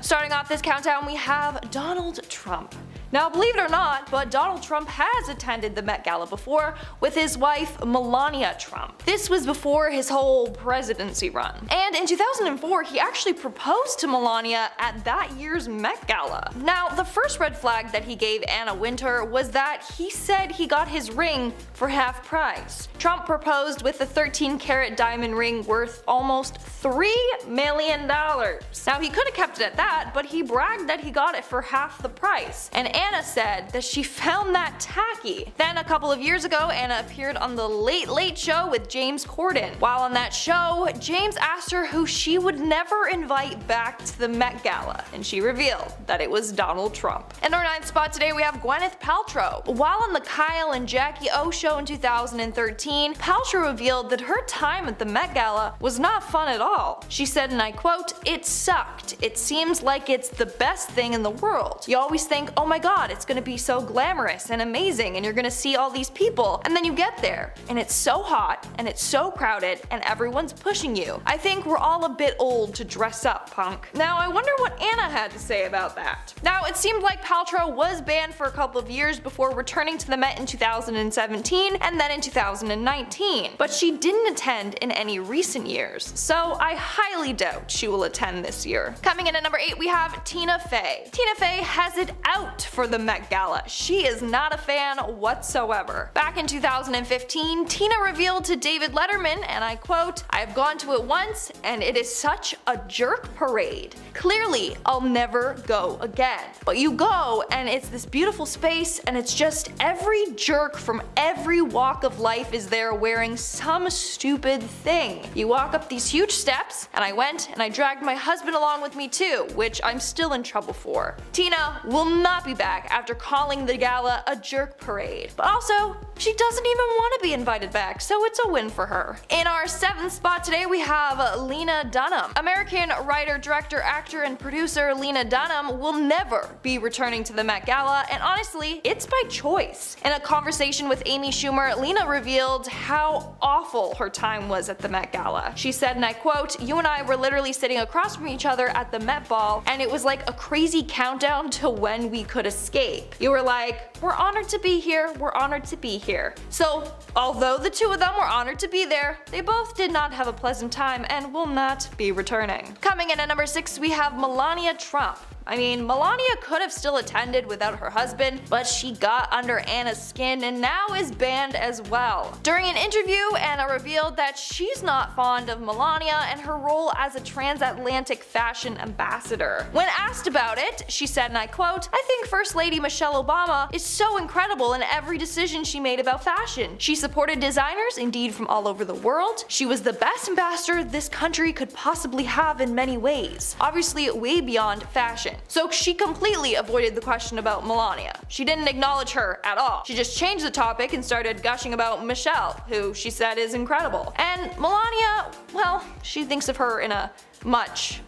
Starting off this countdown, we have Donald Trump. Now, believe it or not, but Donald Trump has attended the Met Gala before with his wife Melania Trump. This was before his whole presidency run. And in 2004, he actually proposed to Melania at that year's Met Gala. Now, the first red flag that he gave Anna Wintour was that he said he got his ring for half price. Trump proposed with a 13-carat diamond ring worth almost $3 million. Now, he could have kept it at that, but he bragged that he got it for half the price. And Anna said that she found that tacky. Then a couple of years ago, Anna appeared on the Late Late Show with James Corden. While on that show, James asked her who she would never invite back to the Met Gala, and she revealed that it was Donald Trump. In our 9th spot today, we have Gwyneth Paltrow. While on the Kyle and Jackie O show in 2013, Paltrow revealed that her time at the Met Gala was not fun at all. She said, and I quote, "It sucked. It seems like it's the best thing in the world. You always think, oh my god, it's gonna be so glamorous and amazing and you're gonna see all these people, and then you get there and it's so hot and it's so crowded and everyone's pushing you. I think we're all a bit old to dress up, punk." Now, I wonder what Anna had to say about that. Now, it seemed like Paltrow was banned for a couple of years before returning to the Met in 2017 and then in 2019, but she didn't attend in any recent years, so I highly doubt she will attend this year. Coming in at number 8, we have Tina Fey. Tina Fey has it out for the Met Gala. She is not a fan whatsoever. Back in 2015, Tina revealed to David Letterman, and I quote, "I've gone to it once and it is such a jerk parade. Clearly, I'll never go again. But you go and it's this beautiful space and it's just every jerk from every walk of life is there wearing some stupid thing. You walk up these huge steps, and I went and I dragged my husband along with me too, which I'm still in trouble for." Tina will not be back after calling the gala a jerk parade. But also, she doesn't even want to be invited back, so it's a win for her. In our 7th spot today, we have Lena Dunham. American writer, director, actor, and producer Lena Dunham will never be returning to the Met Gala, and honestly, it's by choice. In a conversation with Amy Schumer, Lena revealed how awful her time was at the Met Gala. She said, and I quote, "You and I were literally sitting across from each other at the Met Ball, and it was like a crazy countdown to when we could escape. You were like, we're honored to be here, we're honored to be here." So, although the two of them were honored to be there, they both did not have a pleasant time and will not be returning. Coming in at number 6, we have Melania Trump. I mean, Melania could have still attended without her husband, but she got under Anna's skin and now is banned as well. During an interview, Anna revealed that she's not fond of Melania and her role as a transatlantic fashion ambassador. When asked about it, she said, and I quote, "I think First Lady Michelle Obama is so incredible in every decision she made about fashion. She supported designers, indeed from all over the world. She was the best ambassador this country could possibly have in many ways. Obviously way beyond fashion." So she completely avoided the question about Melania. She didn't acknowledge her at all. She just changed the topic and started gushing about Michelle, who she said is incredible. And Melania, well, she thinks of her in a much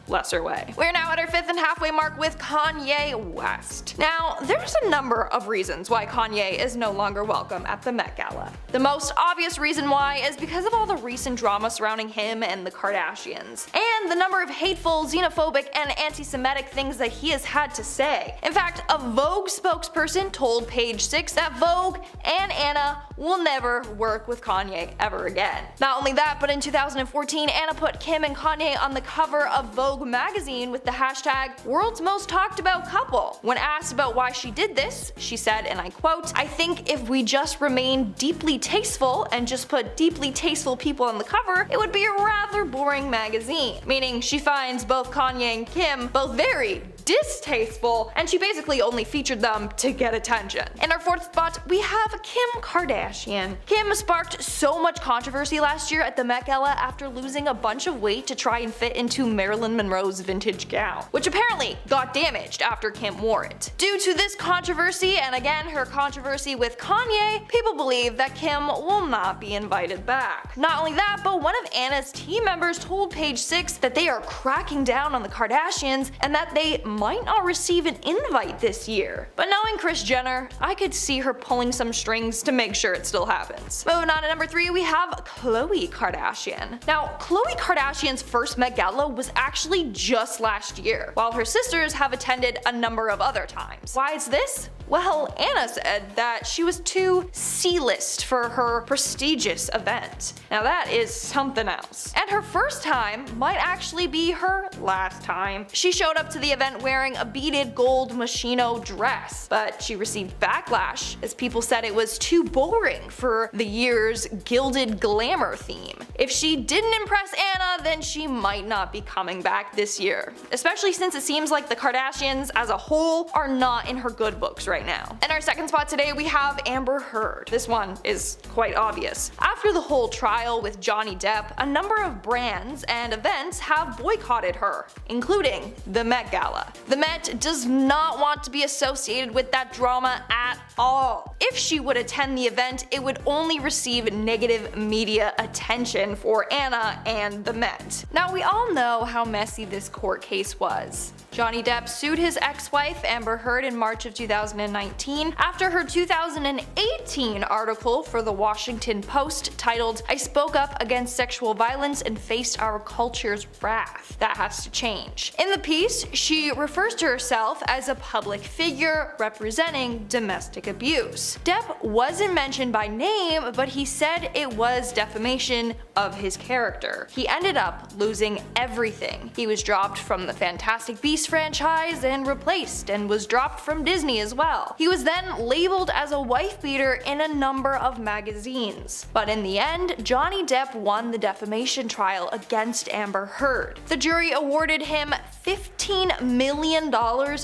lesser way. We're now at our 5th and halfway mark with Kanye West. Now, there's a number of reasons why Kanye is no longer welcome at the Met Gala. The most obvious reason why is because of all the recent drama surrounding him and the Kardashians, and the number of hateful, xenophobic, and anti-Semitic things that he has had to say. In fact, a Vogue spokesperson told Page 6 that Vogue and Anna will never work with Kanye ever again. Not only that, but in 2014, Anna put Kim and Kanye on the cover of Vogue magazine with the hashtag "World's Most Talked About Couple." When asked about why she did this, she said, and I quote, "I think if we just remain deeply tasteful and just put deeply tasteful people on the cover, it would be a rather boring magazine." Meaning she finds both Kanye and Kim both very distasteful, and she basically only featured them to get attention. In our 4th spot, we have Kim Kardashian. Kim sparked so much controversy last year at the Met Gala after losing a bunch of weight to try and fit into Marilyn Monroe's vintage gown, which apparently got damaged after Kim wore it. Due to this controversy, and again her controversy with Kanye, people believe that Kim will not be invited back. Not only that, but one of Anna's team members told Page 6 that they are cracking down on the Kardashians and that they might not receive an invite this year. But knowing Kris Jenner, I could see her pulling some strings to make sure it still happens. Moving on to number 3, we have Khloe Kardashian. Now, Khloe Kardashian's first Met Gala was actually just last year, while her sisters have attended a number of other times. Why is this? Well, Anna said that she was too C-list for her prestigious event. Now that is something else. And her first time might actually be her last time. She showed up to the event wearing a beaded gold Moschino dress, but she received backlash as people said it was too boring for the year's gilded glamour theme. If she didn't impress Anna, then she might not be coming back this year, especially since it seems like the Kardashians as a whole are not in her good books right now. In our second spot today, we have Amber Heard. This one is quite obvious. After the whole trial with Johnny Depp, a number of brands and events have boycotted her, including the Met Gala. The Met does not want to be associated with that drama at all. If she would attend the event, it would only receive negative media attention for Anna and the Met. Now, we all know how messy this court case was. Johnny Depp sued his ex-wife Amber Heard in March of 2019 after her 2018 article for the Washington Post titled "I spoke up against sexual violence and faced our culture's wrath. That has to change." In the piece, she refers to herself as a public figure representing domestic abuse. Depp wasn't mentioned by name, but he said it was defamation of his character. He ended up losing everything. He was dropped from the Fantastic Beasts franchise and replaced, and was dropped from Disney as well. He was then labeled as a wife beater in a number of magazines. But in the end, Johnny Depp won the defamation trial against Amber Heard. The jury awarded him $15 million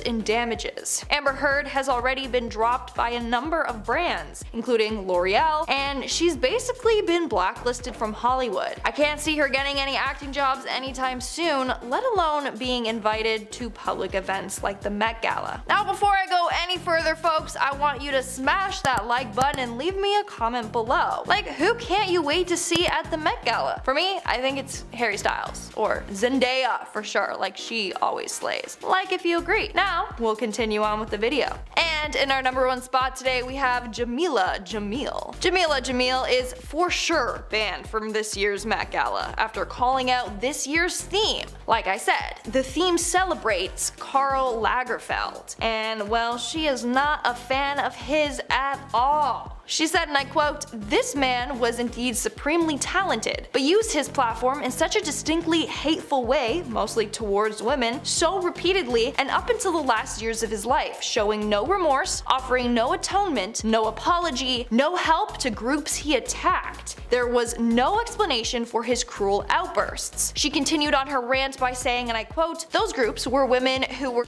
in damages. Amber Heard has already been dropped by a number of brands, including L'Oreal, and she's basically been blacklisted from Hollywood. I can't see her getting any acting jobs anytime soon, let alone being invited to public events like the Met Gala. Now, before I go any further, folks, I want you to smash that like button and leave me a comment below. Like, who can't you wait to see at the Met Gala? For me, I think it's Harry Styles, or Zendaya for sure, like she always slays. Like if you agree. Now, we'll continue on with the video. And in our number 1 spot today, we have Jameela Jamil. Jameela Jamil is for sure banned from this year's Met Gala after calling out this year's theme. Like I said, the theme celebrates Karl Lagerfeld, and well, she is not a fan of his at all. She said, and I quote, "This man was indeed supremely talented, but used his platform in such a distinctly hateful way, mostly towards women, so repeatedly and up until the last years of his life, showing no remorse, offering no atonement, no apology, no help to groups he attacked. There was no explanation for his cruel outbursts." She continued on her rant by saying, and I quote, "Those groups were women who were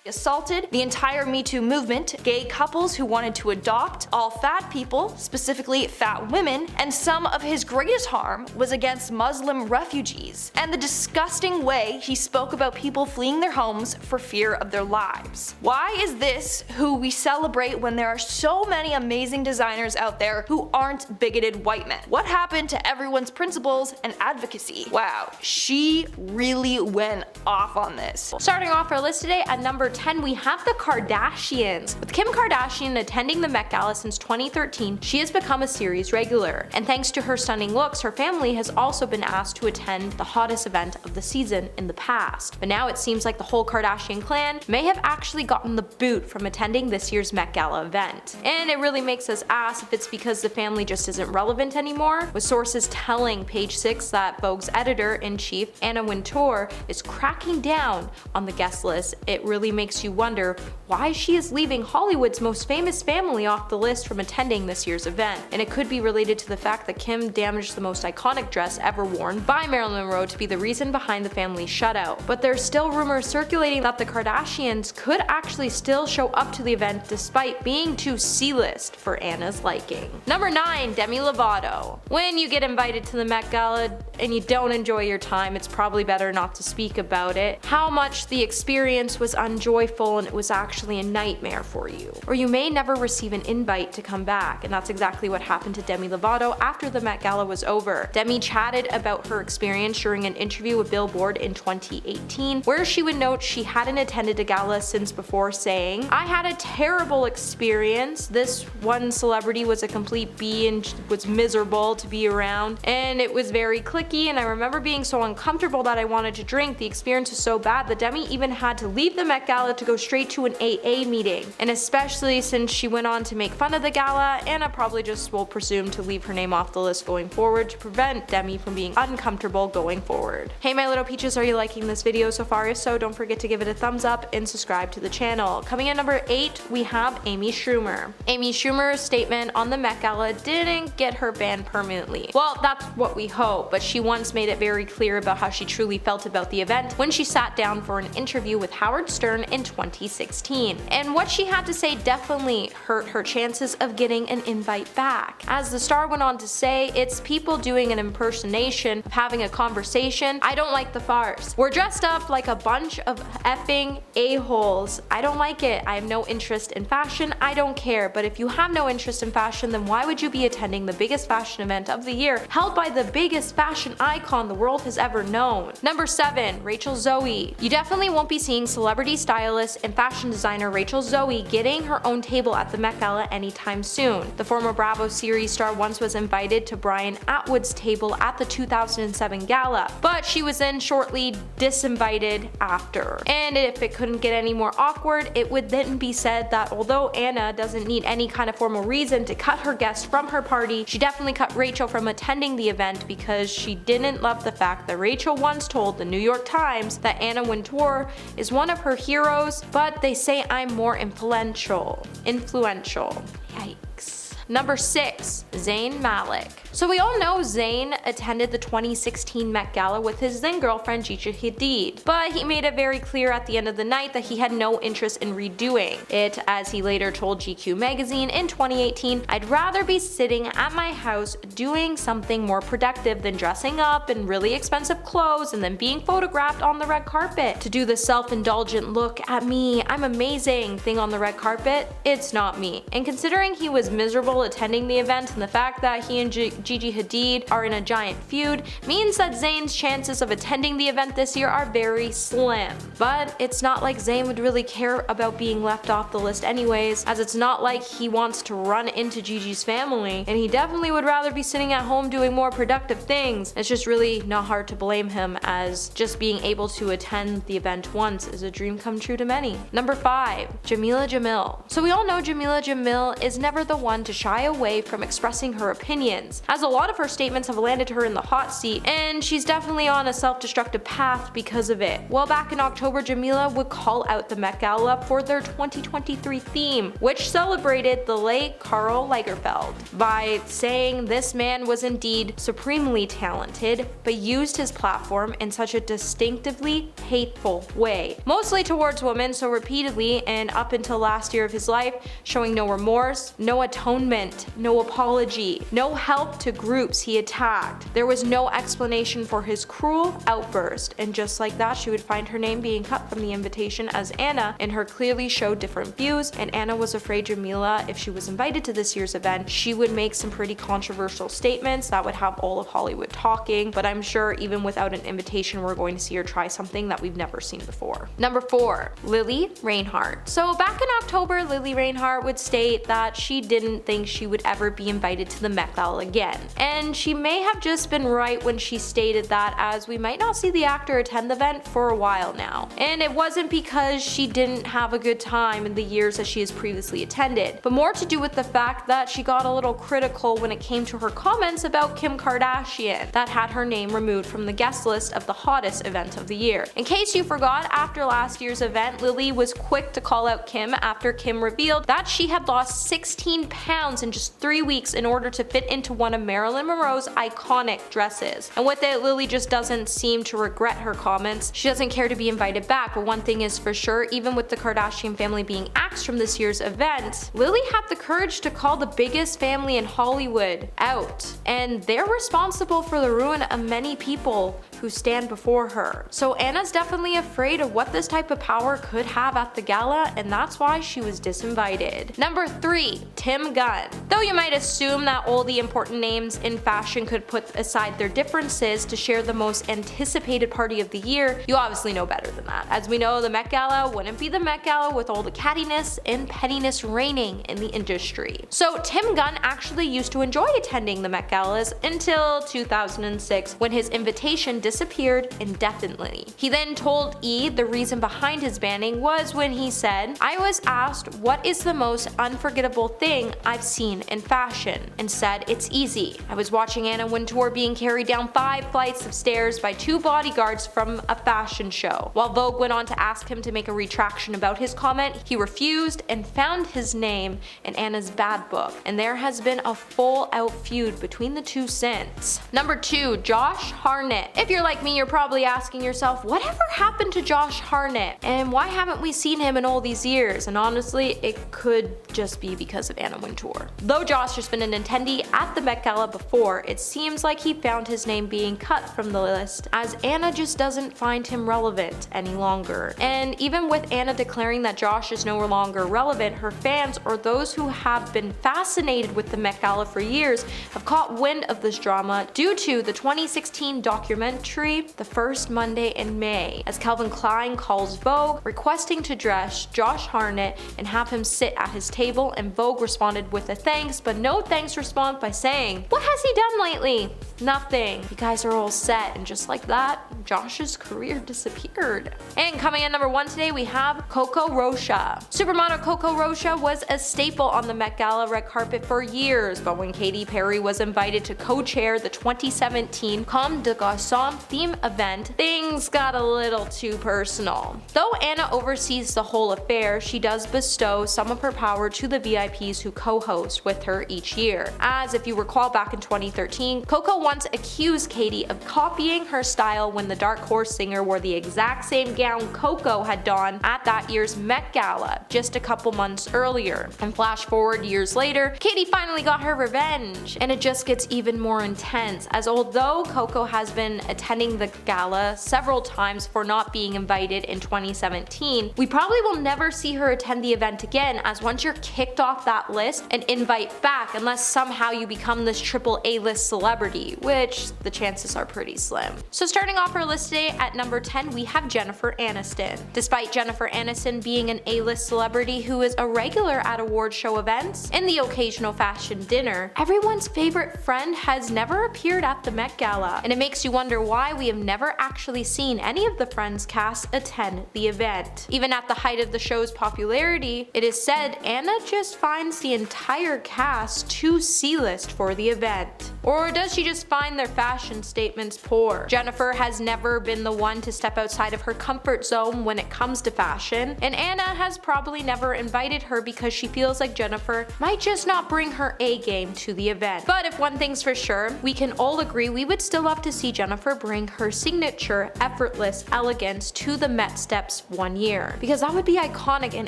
assaulted, the entire Me Too movement, gay couples who wanted to adopt, all fat people, specifically fat women, and some of his greatest harm was against Muslim refugees, and the disgusting way he spoke about people fleeing their homes for fear of their lives." Why is this who we celebrate when there are so many amazing designers out there who aren't bigoted white men? What happened to everyone's principles and advocacy? Wow, she really went off on this. Starting off our list today at number 10, we have the Kardashians. With Kim Kardashian attending the Met Gala since 2013, she has become a series regular. And thanks to her stunning looks, her family has also been asked to attend the hottest event of the season in the past. But now it seems like the whole Kardashian clan may have actually gotten the boot from attending this year's Met Gala event. And it really makes us ask if it's because the family just isn't relevant anymore, with sources telling Page 6 that Vogue's editor-in-chief, Anna Wintour, is cracking down on the guest list. It really makes you wonder why she is leaving Hollywood's most famous family off the list from attending this year's event. And it could be related to the fact that Kim damaged the most iconic dress ever worn by Marilyn Monroe to be the reason behind the family's shutout. But there's still rumors circulating that the Kardashians could actually still show up to the event despite being too C-list for Anna's liking. Number 9, Demi Lovato. When you get invited to the Met Gala and you don't enjoy your time, it's probably better not to speak about it. How much the experience was enjoyable joyful and it was actually a nightmare for you. Or you may never receive an invite to come back, and that's exactly what happened to Demi Lovato after the Met Gala was over. Demi chatted about her experience during an interview with Billboard in 2018, where she would note she hadn't attended a gala since before, saying, "I had a terrible experience. This one celebrity was a complete B and was miserable to be around, and it was very cliquey, and I remember being so uncomfortable that I wanted to drink. The experience was so bad that Demi even had to leave the Met Gala to go straight to an AA meeting." And especially since she went on to make fun of the gala, Anna probably just will presume to leave her name off the list going forward to prevent Demi from being uncomfortable going forward. Hey my little peaches, are you liking this video so far? If so, don't forget to give it a thumbs up and subscribe to the channel. Coming in number 8, we have Amy Schumer. Amy Schumer's statement on the Met Gala didn't get her banned permanently. Well, that's what we hope, but she once made it very clear about how she truly felt about the event when she sat down for an interview with Howard Stern in 2016. And what she had to say definitely hurt her chances of getting an invite back. As the star went on to say, "It's people doing an impersonation of having a conversation. I don't like the farce. We're dressed up like a bunch of effing a-holes. I don't like it. I have no interest in fashion. I don't care. But if you have no interest in fashion, then why would you be attending the biggest fashion event of the year, held by the biggest fashion icon the world has ever known?" Number 7, Rachel Zoe. You definitely won't be seeing celebrity stylist and fashion designer Rachel Zoe getting her own table at the Met Gala anytime soon. The former Bravo series star once was invited to Brian Atwood's table at the 2007 gala, but she was then shortly disinvited after. And if it couldn't get any more awkward, it would then be said that although Anna doesn't need any kind of formal reason to cut her guest from her party, she definitely cut Rachel from attending the event because she didn't love the fact that Rachel once told the New York Times that Anna Wintour is one of her heroes, but they say I'm more influential. Yikes. Number 6, Zayn Malik. So we all know Zayn attended the 2016 Met Gala with his then girlfriend Gigi Hadid, but he made it very clear at the end of the night that he had no interest in redoing it, as he later told GQ magazine in 2018, "I'd rather be sitting at my house doing something more productive than dressing up in really expensive clothes and then being photographed on the red carpet. To do the self-indulgent look at me, I'm amazing thing on the red carpet, it's not me." And considering he was miserable attending the event and the fact that he and Gigi Hadid are in a giant feud means that Zayn's chances of attending the event this year are very slim. But it's not like Zayn would really care about being left off the list anyways, as it's not like he wants to run into Gigi's family, and he definitely would rather be sitting at home doing more productive things. It's just really not hard to blame him, as just being able to attend the event once is a dream come true to many. Number 5, Jamila Jamil. So we all know Jamila Jamil is never the one to shy away from expressing her opinions, as a lot of her statements have landed her in the hot seat, and she's definitely on a self-destructive path because of it. Well, back in October, Jamila would call out the Met Gala for their 2023 theme, which celebrated the late Karl Lagerfeld, by saying this man was indeed supremely talented, but used his platform in such a distinctively hateful way, mostly towards women, so repeatedly and up until last year of his life, showing no remorse, no atonement, no apology, no help to groups he attacked. There was no explanation for his cruel outburst, and just like that, she would find her name being cut from the invitation, as Anna and her clearly showed different views, and Anna was afraid Jamila, if she was invited to this year's event, she would make some pretty controversial statements that would have all of Hollywood talking, but I'm sure even without an invitation, we're going to see her try something that we've never seen before. Number 4, Lily Reinhart. So back in October, Lily Reinhart would state that she didn't think she would ever be invited to the Met Gala again. And she may have just been right when she stated that, as we might not see the actor attend the event for a while now. And it wasn't because she didn't have a good time in the years that she has previously attended, but more to do with the fact that she got a little critical when it came to her comments about Kim Kardashian, that had her name removed from the guest list of the hottest event of the year. In case you forgot, after last year's event, Lily was quick to call out Kim after Kim revealed that she had lost 16 pounds in just 3 weeks in order to fit into one of Marilyn Monroe's iconic dresses. And with it, Lily just doesn't seem to regret her comments. She doesn't care to be invited back, but one thing is for sure, even with the Kardashian family being axed from this year's event, Lily had the courage to call the biggest family in Hollywood out. And they're responsible for the ruin of many people who stand before her. So Anna's definitely afraid of what this type of power could have at the gala, and that's why she was disinvited. Number 3, Tim Gunn. Though you might assume that all the important names in fashion could put aside their differences to share the most anticipated party of the year, you obviously know better than that. As we know, the Met Gala wouldn't be the Met Gala with all the cattiness and pettiness reigning in the industry. So Tim Gunn actually used to enjoy attending the Met Galas until 2006, when his invitation disappeared indefinitely. He then told E! the reason behind his banning was when he said, "I was asked what is the most unforgettable thing I've seen in fashion, and said it's easy. I was watching Anna Wintour being carried down 5 flights of stairs by 2 bodyguards from a fashion show." While Vogue went on to ask him to make a retraction about his comment, he refused and found his name in Anna's bad book, and there has been a full-out feud between the two since. Number 2, Josh Hartnett. If you're like me, you're probably asking yourself, whatever happened to Josh Hartnett? And why haven't we seen him in all these years? And honestly, it could just be because of Anna Wintour. Though Josh has been an attendee at the Met Gala before, it seems like he found his name being cut from the list, as Anna just doesn't find him relevant any longer. And even with Anna declaring that Josh is no longer relevant, her fans, or those who have been fascinated with the Met Gala for years, have caught wind of this drama due to the 2016 documentary The First Monday in May, as Calvin Klein calls Vogue, requesting to dress Josh Hartnett and have him sit at his table, and Vogue responded with a thanks but no thanks response by saying, "What has he done lately? Nothing. You guys are all set." And just like that, Josh's career disappeared. And coming in number 1 today, we have Coco Rocha. Supermodel Coco Rocha was a staple on the Met Gala red carpet for years, but when Katy Perry was invited to co-chair the 2017 Comme des Garçons theme event, things got a little too personal. Though Anna oversees the whole affair, she does bestow some of her power to the VIPs who co-host with her each year. As if you recall, back in 2013, Coco once accused Katy of copying her style when the Dark Horse singer wore the exact same gown Coco had donned at that year's Met Gala just a couple months earlier. And flash forward years later, Katy finally got her revenge, and it just gets even more intense, as although Coco has been attending the gala several times for not being invited in 2017, we probably will never see her attend the event again, as once you're kicked off that list, an invite back, unless somehow you become this triple A-list celebrity, which the chances are pretty slim. So starting off our list today at number 10, we have Jennifer Aniston. Despite Jennifer Aniston being an A-list celebrity who is a regular at award show events and the occasional fashion dinner, everyone's favorite friend has never appeared at the Met Gala, and it makes you wonder why we have never actually seen any of the Friends cast attend the event. Even at the height of the show's popularity, it is said Anna just finds the entire cast too C-list for the event. Or does she just find their fashion statements poor? Jennifer has never been the one to step outside of her comfort zone when it comes to fashion, and Anna has probably never invited her because she feels like Jennifer might just not bring her A game to the event. But if one thing's for sure, we can all agree we would still love to see Jennifer bring her signature effortless elegance to the Met steps one year, because that would be iconic, and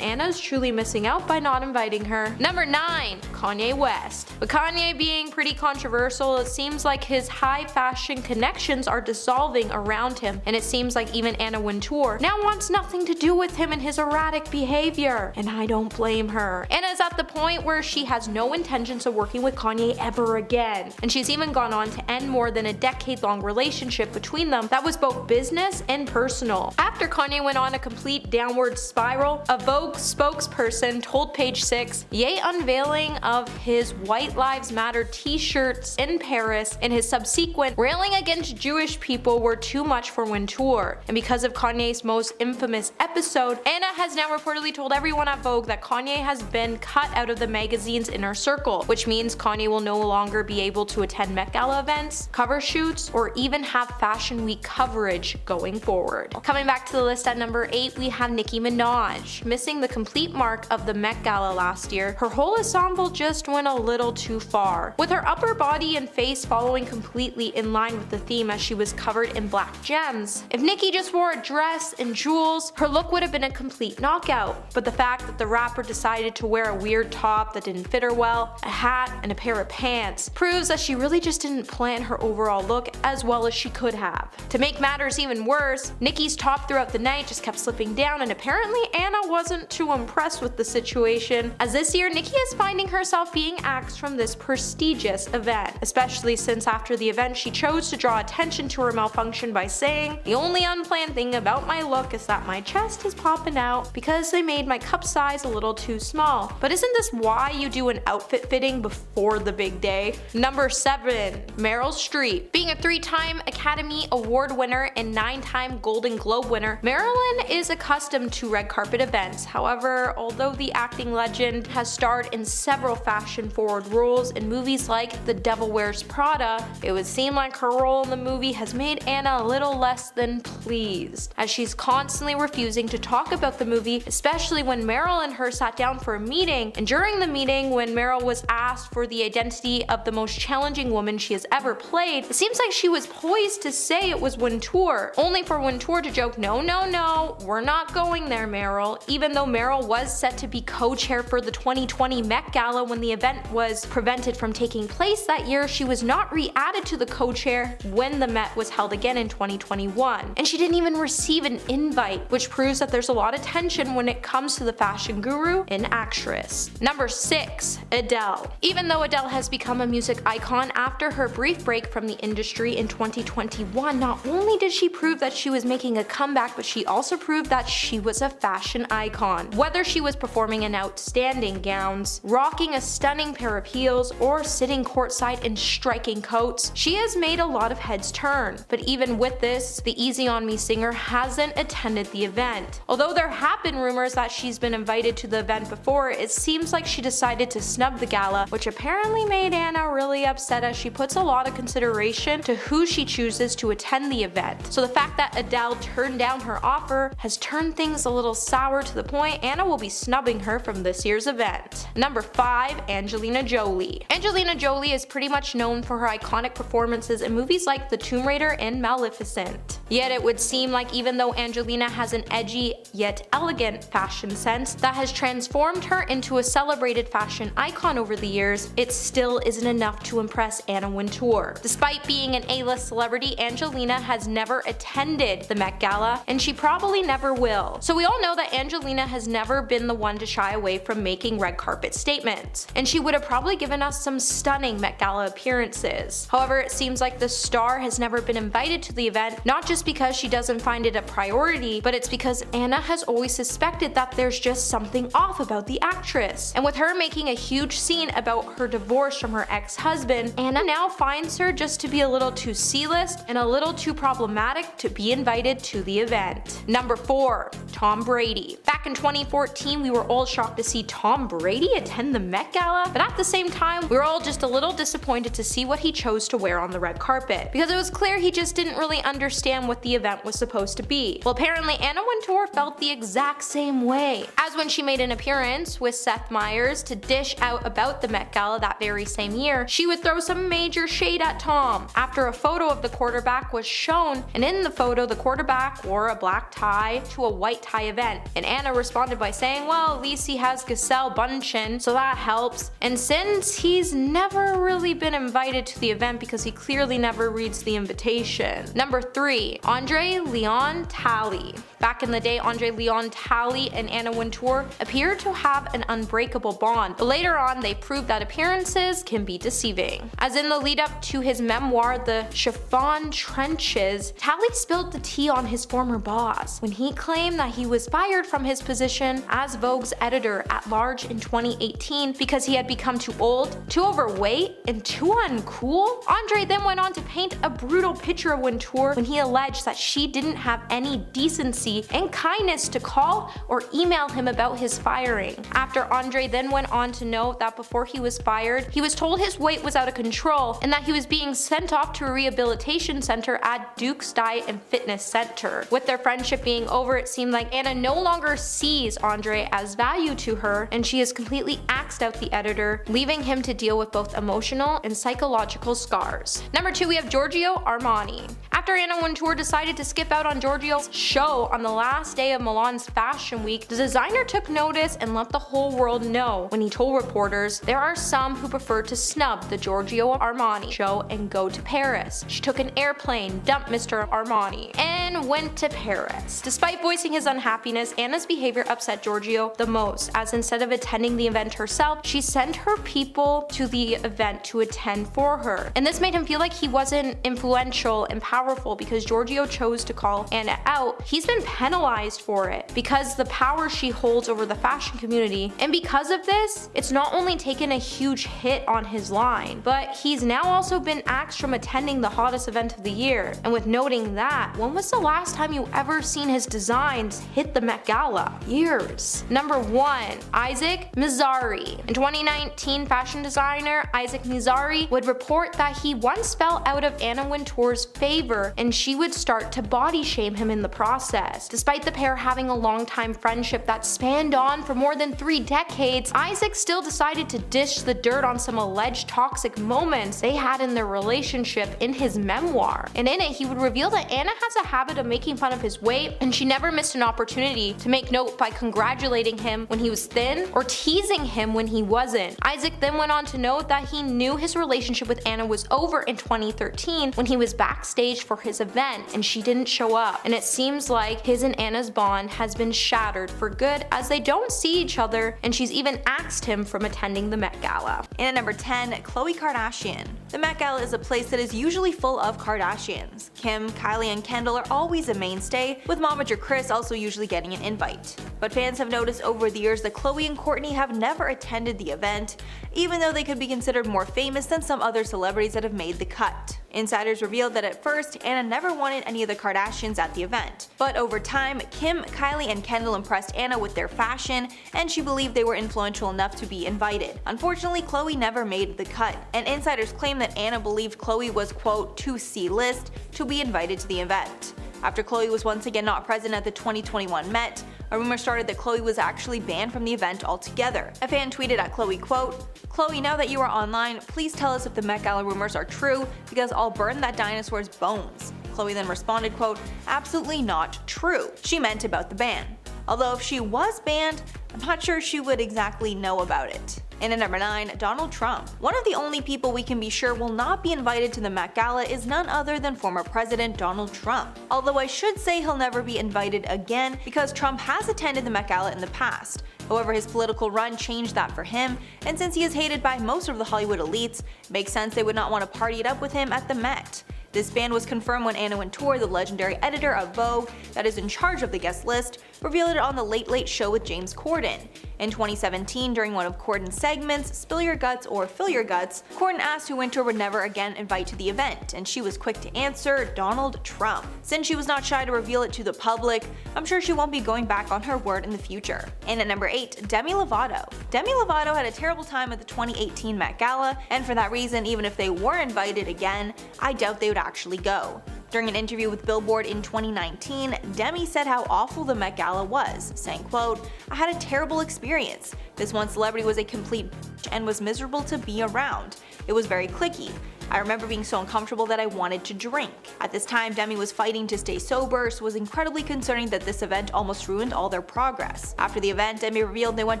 Anna's truly missing out by not inviting her. Number 9, Kanye West. With Kanye being pretty controversial, it seems like his high fashion connections are dissolving around him, and it seems like even Anna Wintour now wants nothing to do with him and his erratic behavior, and I don't blame her. Anna's at the point where she has no intentions of working with Kanye ever again, and she's even gone on to end more than a decade-long relationship between them that was both business and personal. After Kanye went on a complete downward spiral, a Vogue spokesperson told Page 6, yay unveiling of his White Lives Matter t-shirts in Paris and his subsequent railing against Jewish people were too much for Wintour. And because of Kanye's most infamous episode, Anna has now reportedly told everyone at Vogue that Kanye has been cut out of the magazine's inner circle, which means Kanye will no longer be able to attend Met Gala events, cover shoots, or even have Fashion Week coverage going forward. Coming back to the list at number 8, we have Nicki Minaj. Missing the complete mark of the Met Gala last year, her whole ensemble just went a little too far. With her upper body and face following completely in line with the theme as she was covered in black gems. If Nicki just wore a dress and jewels, her look would have been a complete knockout, but the fact that the rapper decided to wear a weird top that didn't fit her well, a hat, and a pair of pants proves that she really just didn't plan her overall look as well as she could have. To make matters even worse, Nicki's top throughout the night just kept slipping down, and apparently Anna wasn't too impressed with the situation, as this year Nicki is finding herself being axed from this prestigious event, especially since after the event she chose to draw attention to her malfunction by saying, "The only unplanned thing about my look is that my chest is popping out because they made my cup size a little too small." But isn't this why you do an outfit fitting before the big day? Number 7. Meryl Streep. Being a 3-time Academy Award winner and 9-time Golden Globe winner, Marilyn is accustomed to red carpet events. However, although the acting legend has starred in several fashion-forward roles in movies like The Devil Wears Prada, it would seem like her role in the movie has made Anna a little less than pleased, as she's constantly refusing to talk about the movie, especially when Meryl and her sat down for a meeting. And during the meeting, when Meryl was asked for the identity of the most challenging woman she has ever played, it seems like she was poised to say it was Wintour, only for Wintour to joke, "No, no, no, we're not going there, Meryl," even though Meryl was set to be co-chair for the 2020 Met Gala. When the event was prevented from taking place that year, she was not re-added to the co-chair when the Met was held again in 2021, and she didn't even receive an invite, which proves that there's a lot of tension when it comes to the fashion guru and actress. Number 6. Adele. Even though Adele has become a music icon after her brief break from the industry in 2021, not only did she prove that she was making a comeback, but she also proved that she was a fashion icon. Whether she was performing in outstanding gowns, rocking a stunning pair of heels, or sitting courtside in striking coats, she has made a lot of heads turn. But even with this, the Easy On Me singer hasn't attended the event. Although there have been rumors that she's been invited to the event before, it seems like she decided to snub the gala, which apparently made Anna really upset, as she puts a lot of consideration to who she chooses to attend the event. So the fact that Adele turned down her offer has turned things a little sour, to the point Anna will be snubbing her from this year's event. Number 5. Angelina Jolie. Angelina Jolie is pretty much known for her iconic performances in movies like The Tomb Raider and Maleficent. Yet it would seem like even though Angelina has an edgy yet elegant fashion sense that has transformed her into a celebrated fashion icon over the years, it still isn't enough to impress Anna Wintour. Despite being an A-list celebrity, Angelina has never attended the Met Gala, and she probably never will. So we all know that Angelina has never been the one to shy away from making red carpet statements, and she would have probably given us some stunning Met Gala appearances. However, it seems like the star has never been invited to the event, not just because she doesn't find it a priority, but it's because Anna has always suspected that there's just something off about the actress. And with her making a huge scene about her divorce from her ex-husband, Anna now finds her just to be a little too C-list and a little too problematic to be invited to the event. Number 4. Tom Brady. Back in 2014, we were all shocked to see Tom Brady attend the Met Gala, but at the same time, we were all just a little disappointed to see what he chose to wear on the red carpet, because it was clear he just didn't really understand what the event was supposed to be. Well, apparently Anna Wintour felt the exact same way, as when she made an appearance with Seth Meyers to dish out about the Met Gala that very same year, she would throw some major shade at Tom after a photo of the quarterback was shown, and in the photo the quarterback wore a black tie to a white tie event, and Anna responded by saying, well, at least he has Giselle Bundchen, so that helps. And since he's never really been invited to the event because he clearly never reads the invitation. Number 3. Andre Leon Talley. Back in the day, Andre Leon Talley and Anna Wintour appeared to have an unbreakable bond, but later on they proved that appearances can be deceiving. As in the lead up to his memoir, The Chiffon Trenches, Talley spilled the tea on his former boss when he claimed that he was fired from his position as Vogue's editor-at-large in 2018 because he had become too old, too overweight, and too uncool. Andre then went on to paint a brutal picture of Wintour when he alleged that she didn't have any decency decency and kindness to call or email him about his firing. After Andre then went on to note that before he was fired, he was told his weight was out of control and that he was being sent off to a rehabilitation center at Duke's Diet and Fitness Center. With their friendship being over, it seemed like Anna no longer sees Andre as value to her, and she has completely axed out the editor, leaving him to deal with both emotional and psychological scars. Number 2, we have Giorgio Armani. After Anna Wintour decided to skip out on Giorgio's show on the last day of Milan's Fashion Week, the designer took notice and let the whole world know when he told reporters there are some who prefer to snub the Giorgio Armani show and go to Paris. She took an airplane, dumped Mr. Armani, and went to Paris. Despite voicing his unhappiness, Anna's behavior upset Giorgio the most, as instead of attending the event herself, she sent her people to the event to attend for her. And this made him feel like he wasn't influential and powerful because Giorgio chose to call Anna out. He's been penalized for it because the power she holds over the fashion community, and because of this, it's not only taken a huge hit on his line, but he's now also been axed from attending the hottest event of the year. And with noting that, when was the last time you ever seen his designs hit the Met Gala? Years. Number 1, Isaac Mizrahi. In 2019, fashion designer Isaac Mizrahi would report that he once fell out of Anna Wintour's favor and she would start to body shame him in the process. Despite the pair having a long-time friendship that spanned on for more than 3 decades, Isaac still decided to dish the dirt on some alleged toxic moments they had in their relationship in his memoir. And in it, he would reveal that Anna has a habit of making fun of his weight, and she never missed an opportunity to make note by congratulating him when he was thin or teasing him when he wasn't. Isaac then went on to note that he knew his relationship with Anna was over in 2013 when he was backstage for his event and she didn't show up. And it seems like his and Anna's bond has been shattered for good, as they don't see each other, and she's even axed him from attending the Met Gala. And at number 10, Khloe Kardashian. The Met Gala is a place that is usually full of Kardashians. Kim, Kylie, and Kendall are always a mainstay, with momager Kris also usually getting an invite. But fans have noticed over the years that Khloe and Kourtney have never attended the event, even though they could be considered more famous than some other celebrities that have made the cut. Insiders revealed that at first, Anna never wanted any of the Kardashians at the event. But over time, Kim, Kylie, and Kendall impressed Anna with their fashion, and she believed they were influential enough to be invited. Unfortunately, Khloe never made the cut, and insiders claim that Anna believed Khloe was, quote, too C-list to be invited to the event. After Khloe was once again not present at the 2021 Met, a rumor started that Khloe was actually banned from the event altogether. A fan tweeted at Khloe, quote, "Khloe, now that you are online, please tell us if the Met Gala rumors are true, because I'll burn that dinosaur's bones." Khloe then responded, quote, "Absolutely not true." She meant about the ban. Although if she was banned, I'm not sure she would exactly know about it. And at number 9, Donald Trump. One of the only people we can be sure will not be invited to the Met Gala is none other than former President Donald Trump. Although I should say he'll never be invited again, because Trump has attended the Met Gala in the past. However, his political run changed that for him, and since he is hated by most of the Hollywood elites, it makes sense they would not want to party it up with him at the Met. This ban was confirmed when Anna Wintour, the legendary editor of Vogue that is in charge of the guest list, revealed it on the Late Late Show with James Corden. In 2017, during one of Corden's segments, Spill Your Guts or Fill Your Guts, Corden asked who Wintour would never again invite to the event, and she was quick to answer, Donald Trump. Since she was not shy to reveal it to the public, I'm sure she won't be going back on her word in the future. And at number 8, Demi Lovato. Demi Lovato had a terrible time at the 2018 Met Gala, and for that reason, even if they were invited again, I doubt they would actually go. During an interview with Billboard in 2019, Demi said how awful the Met Gala was, saying, quote, "I had a terrible experience. This one celebrity was a complete bitch and was miserable to be around. It was very cliquey. I remember being so uncomfortable that I wanted to drink." At this time, Demi was fighting to stay sober, so it was incredibly concerning that this event almost ruined all their progress. After the event, Demi revealed they went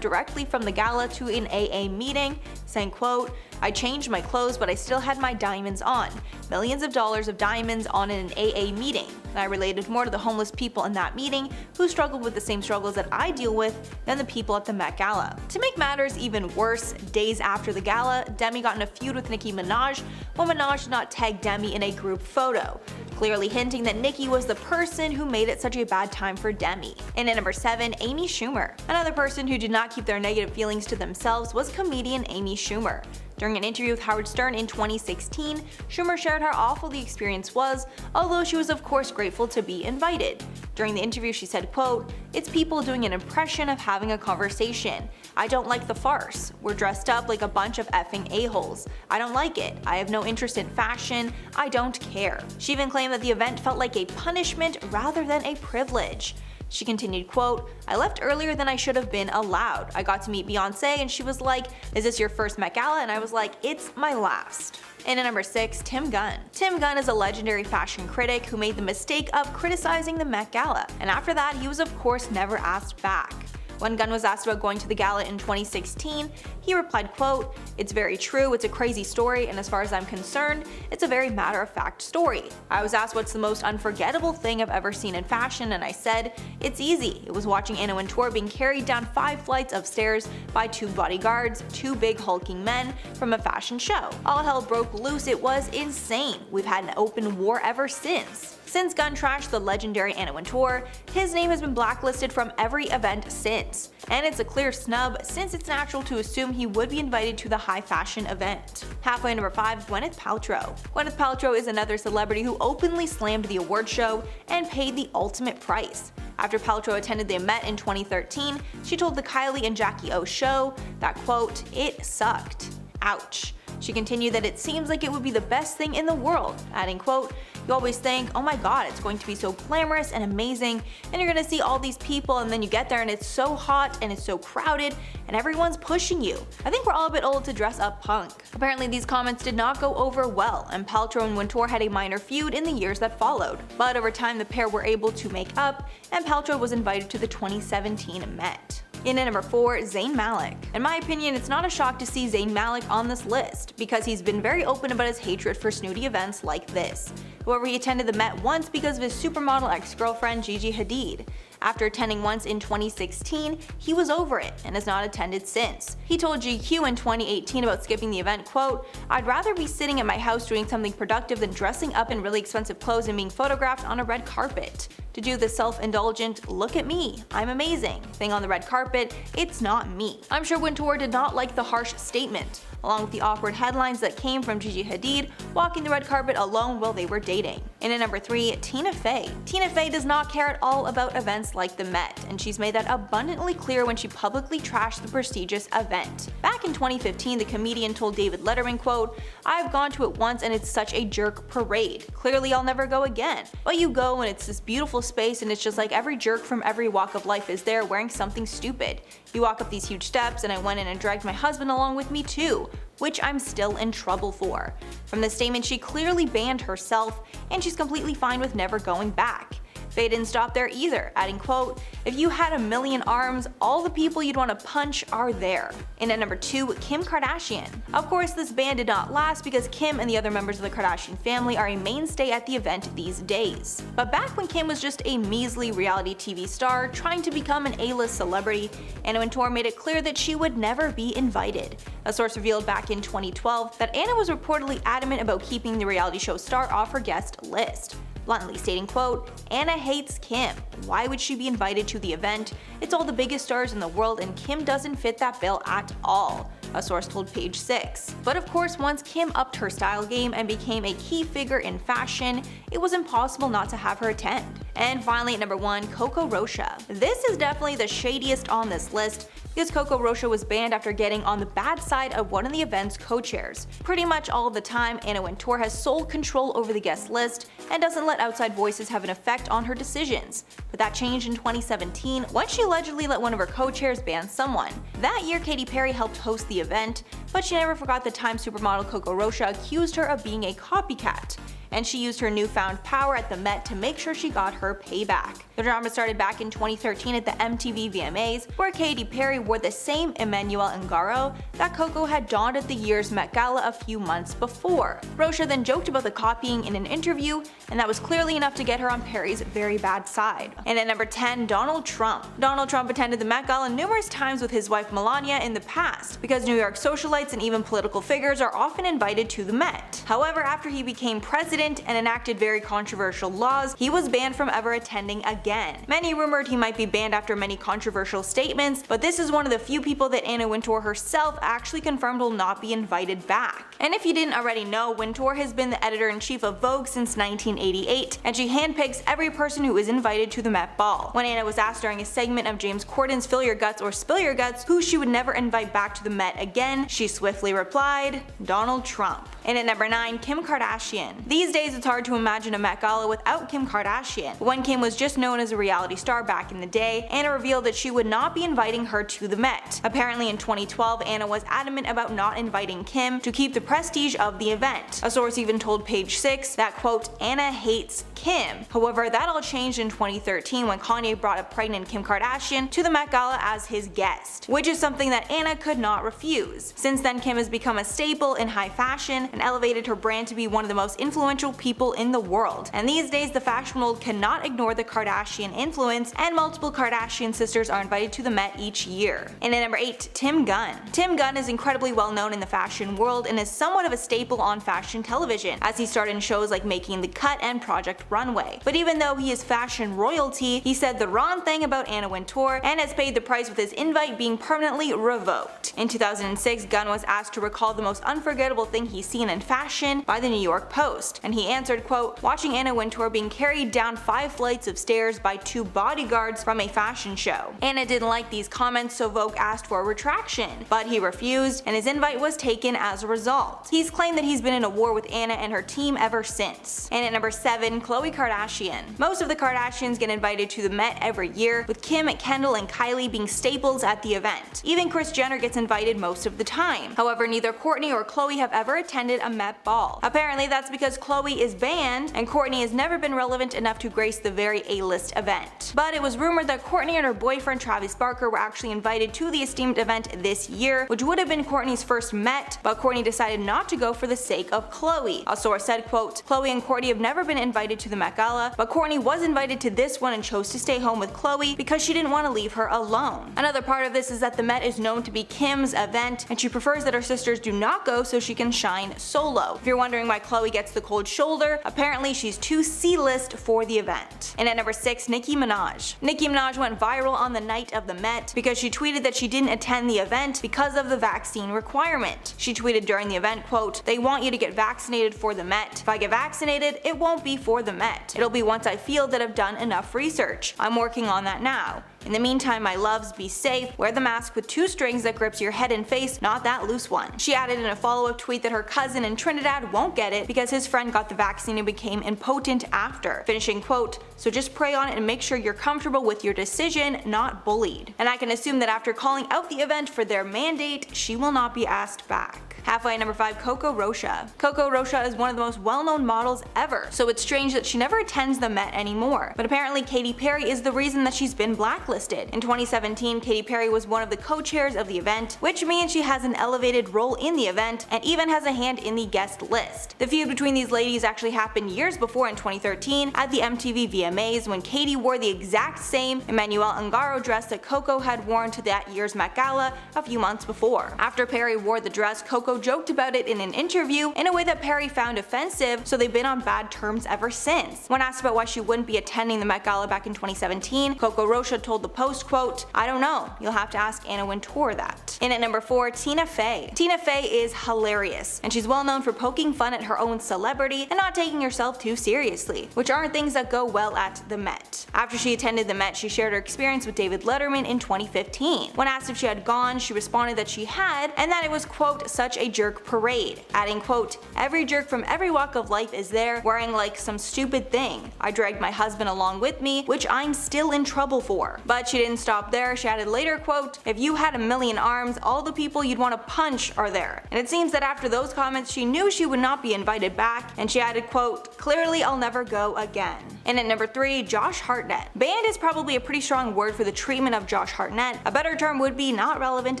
directly from the gala to an AA meeting, saying, quote, "I changed my clothes, but I still had my diamonds on. Millions of dollars of diamonds on in an AA meeting. And I related more to the homeless people in that meeting who struggled with the same struggles that I deal with than the people at the Met Gala." To make matters even worse, days after the gala, Demi got in a feud with Nicki Minaj when Minaj did not tag Demi in a group photo, clearly hinting that Nicki was the person who made it such a bad time for Demi. And at number 7, Amy Schumer. Another person who did not keep their negative feelings to themselves was comedian Amy Schumer. During an interview with Howard Stern in 2016, Schumer shared how awful the experience was, although she was of course grateful to be invited. During the interview she said, quote, "It's people doing an impression of having a conversation. I don't like the farce. We're dressed up like a bunch of effing a-holes. I don't like it. I have no interest in fashion. I don't care." She even claimed that the event felt like a punishment rather than a privilege. She continued, quote, "I left earlier than I should have been allowed. I got to meet Beyonce and she was like, 'Is this your first Met Gala?' And I was like, 'It's my last.'" And at number 6, Tim Gunn. Tim Gunn is a legendary fashion critic who made the mistake of criticizing the Met Gala, and after that he was of course never asked back. When Gunn was asked about going to the gala in 2016, he replied, quote, "It's very true, it's a crazy story, and as far as I'm concerned, it's a very matter-of-fact story. I was asked what's the most unforgettable thing I've ever seen in fashion, and I said, it's easy. It was watching Anna Wintour being carried down 5 flights of stairs by 2 bodyguards, 2 big hulking men, from a fashion show. All hell broke loose, it was insane. We've had an open war ever since." Since Gunn trashed the legendary Anna Wintour, his name has been blacklisted from every event since. And it's a clear snub since it's natural to assume he would be invited to the high fashion event. Halfway number 5, Gwyneth Paltrow. Gwyneth Paltrow is another celebrity who openly slammed the award show and paid the ultimate price. After Paltrow attended the Met in 2013, she told the Kylie and Jackie O show that, quote, "It sucked. Ouch." She continued that it seems like it would be the best thing in the world, adding, quote, "You always think, oh my god, it's going to be so glamorous and amazing, and you're gonna see all these people, and then you get there and it's so hot and it's so crowded and everyone's pushing you. I think we're all a bit old to dress up punk." Apparently these comments did not go over well, and Paltrow and Wintour had a minor feud in the years that followed, but over time the pair were able to make up, and Paltrow was invited to the 2017 Met. In at number 4, Zayn Malik. In my opinion, it's not a shock to see Zayn Malik on this list, because he's been very open about his hatred for snooty events like this. However, he attended the Met once because of his supermodel ex-girlfriend Gigi Hadid. After attending once in 2016, he was over it and has not attended since. He told GQ in 2018 about skipping the event, quote, "I'd rather be sitting at my house doing something productive than dressing up in really expensive clothes and being photographed on a red carpet. To do the self-indulgent, 'look at me, I'm amazing' thing on the red carpet, it's not me." I'm sure Wintour did not like the harsh statement, along with the awkward headlines that came from Gigi Hadid walking the red carpet alone while they were dating. And at number 3, Tina Fey. Tina Fey does not care at all about events like the Met, and she's made that abundantly clear when she publicly trashed the prestigious event. Back in 2015, the comedian told David Letterman, quote, "I've gone to it once and it's such a jerk parade. Clearly I'll never go again. But you go and it's this beautiful space and it's just like every jerk from every walk of life is there wearing something stupid. You walk up these huge steps and I went in and dragged my husband along with me too, which I'm still in trouble for." From the statement, she clearly banned herself, and she's completely fine with never going back. Fey didn't stop there either, adding, quote, "If you had a million arms, all the people you'd want to punch are there." And at number 2, Kim Kardashian. Of course, this ban did not last because Kim and the other members of the Kardashian family are a mainstay at the event these days. But back when Kim was just a measly reality TV star trying to become an A-list celebrity, Anna Wintour made it clear that she would never be invited. A source revealed back in 2012 that Anna was reportedly adamant about keeping the reality show star off her guest list, bluntly stating, quote, "Anna hates Kim. Why would she be invited to the event? It's all the biggest stars in the world and Kim doesn't fit that bill at all," a source told Page 6. But of course, once Kim upped her style game and became a key figure in fashion, it was impossible not to have her attend. And finally at number 1, Coco Rocha. This is definitely the shadiest on this list, because Coco Rocha was banned after getting on the bad side of one of the event's co-chairs. Pretty much all of the time, Anna Wintour has sole control over the guest list and doesn't let outside voices have an effect on her decisions. But that changed in 2017 when she allegedly let one of her co-chairs ban someone. That year, Katy Perry helped host the event, but she never forgot the time supermodel Coco Rocha accused her of being a copycat, and she used her newfound power at the Met to make sure she got her payback. The drama started back in 2013 at the MTV VMAs, where Katy Perry wore the same Emmanuel Ungaro that Coco had donned at the year's Met Gala a few months before. Rocha then joked about the copying in an interview, and that was clearly enough to get her on Perry's very bad side. And at number 10, Donald Trump. Donald Trump attended the Met Gala numerous times with his wife Melania in the past, because New York socialites and even political figures are often invited to the Met. However, after he became president president and enacted very controversial laws, he was banned from ever attending again. Many rumored he might be banned after many controversial statements, but this is one of the few people that Anna Wintour herself actually confirmed will not be invited back. And if you didn't already know, Wintour has been the editor-in-chief of Vogue since 1988, and she handpicks every person who is invited to the Met Ball. When Anna was asked during a segment of James Corden's Fill Your Guts or Spill Your Guts who she would never invite back to the Met again, she swiftly replied, Donald Trump. And at number 9, Kim Kardashian. These days it's hard to imagine a Met Gala without Kim Kardashian. When Kim was just known as a reality star back in the day, Anna revealed that she would not be inviting her to the Met. Apparently in 2012, Anna was adamant about not inviting Kim to keep the prestige of the event. A source even told Page 6 that, quote, Anna hates Kim. However, that all changed in 2013 when Kanye brought a pregnant Kim Kardashian to the Met Gala as his guest, which is something that Anna could not refuse. Since then, Kim has become a staple in high fashion and elevated her brand to be one of the most influential people in the world. And these days, the fashion world cannot ignore the Kardashian influence, and multiple Kardashian sisters are invited to the Met each year. And at number 8, Tim Gunn. Tim Gunn is incredibly well known in the fashion world and is somewhat of a staple on fashion television, as he starred in shows like Making the Cut and Project Runway. But even though he is fashion royalty, he said the wrong thing about Anna Wintour and has paid the price with his invite being permanently revoked. In 2006, Gunn was asked to recall the most unforgettable thing he's seen in fashion by the New York Post, and he answered, quote, watching Anna Wintour being carried down 5 flights of stairs by 2 bodyguards from a fashion show. Anna didn't like these comments, so Vogue asked for a retraction, but he refused, and his invite was taken as a result. He's claimed that he's been in a war with Anna and her team ever since. And at number 7, Khloe Kardashian. Most of the Kardashians get invited to the Met every year, with Kim, Kendall, and Kylie being staples at the event. Even Kris Jenner gets invited most of the time. However, neither Kourtney or Khloe have ever attended a Met Ball. Apparently that's because Khloe is banned and Kourtney has never been relevant enough to grace the very A-list event. But it was rumored that Kourtney and her boyfriend Travis Barker were actually invited to the esteemed event this year, which would have been Kourtney's first Met, but Kourtney decided not to go for the sake of Khloe. A source said, quote, Khloe and Kourtney have never been invited to the Met Gala, but Kourtney was invited to this one and chose to stay home with Khloe because she didn't want to leave her alone. Another part of this is that the Met is known to be Kim's event, and she prefers that her sisters do not go so she can shine solo. If you're wondering why Khloe gets the cold shoulder, apparently she's too C-list for the event. And at number 6, Nicki Minaj. Nicki Minaj went viral on the night of the Met because she tweeted that she didn't attend the event because of the vaccine requirement. She tweeted during the event, quote, they want you to get vaccinated for the Met. If I get vaccinated, it won't be for the Met. It'll be once I feel that I've done enough research. I'm working on that now. In the meantime, my loves, be safe, wear the mask with 2 strings that grips your head and face, not that loose one. She added in a follow-up tweet that her cousin in Trinidad won't get it because his friend got the vaccine and became impotent after, finishing, quote, so just pray on it and make sure you're comfortable with your decision, not bullied. And I can assume that after calling out the event for their mandate, she will not be asked back. Halfway at number 5, Coco Rocha. Coco Rocha is one of the most well-known models ever, so it's strange that she never attends the Met anymore. But apparently Katy Perry is the reason that she's been blacklisted. In 2017, Katy Perry was one of the co-chairs of the event, which means she has an elevated role in the event and even has a hand in the guest list. The feud between these ladies actually happened years before in 2013 at the MTV VMAs when Katy wore the exact same Emmanuel Ungaro dress that Coco had worn to that year's Met Gala a few months before. After Perry wore the dress, Coco joked about it in an interview in a way that Perry found offensive, so they've been on bad terms ever since. When asked about why she wouldn't be attending the Met Gala back in 2017, Coco Rocha told the Post, quote, I don't know, you'll have to ask Anna Wintour that. And at number 4, Tina Fey. Tina Fey is hilarious, and she's well known for poking fun at her own celebrity and not taking herself too seriously, which aren't things that go well at the Met. After she attended the Met, she shared her experience with David Letterman in 2015. When asked if she had gone, she responded that she had, and that it was, quote, such a jerk parade, adding, quote, every jerk from every walk of life is there wearing like some stupid thing. I dragged my husband along with me, which I'm still in trouble for. But she didn't stop there. She added later, quote, if you had a million arms, all the people you'd want to punch are there. And it seems that after those comments, she knew she would not be invited back, and she added, quote, clearly I'll never go again. And at number 3, Josh Hartnett. Banned is probably a pretty strong word for the treatment of Josh Hartnett. A better term would be not relevant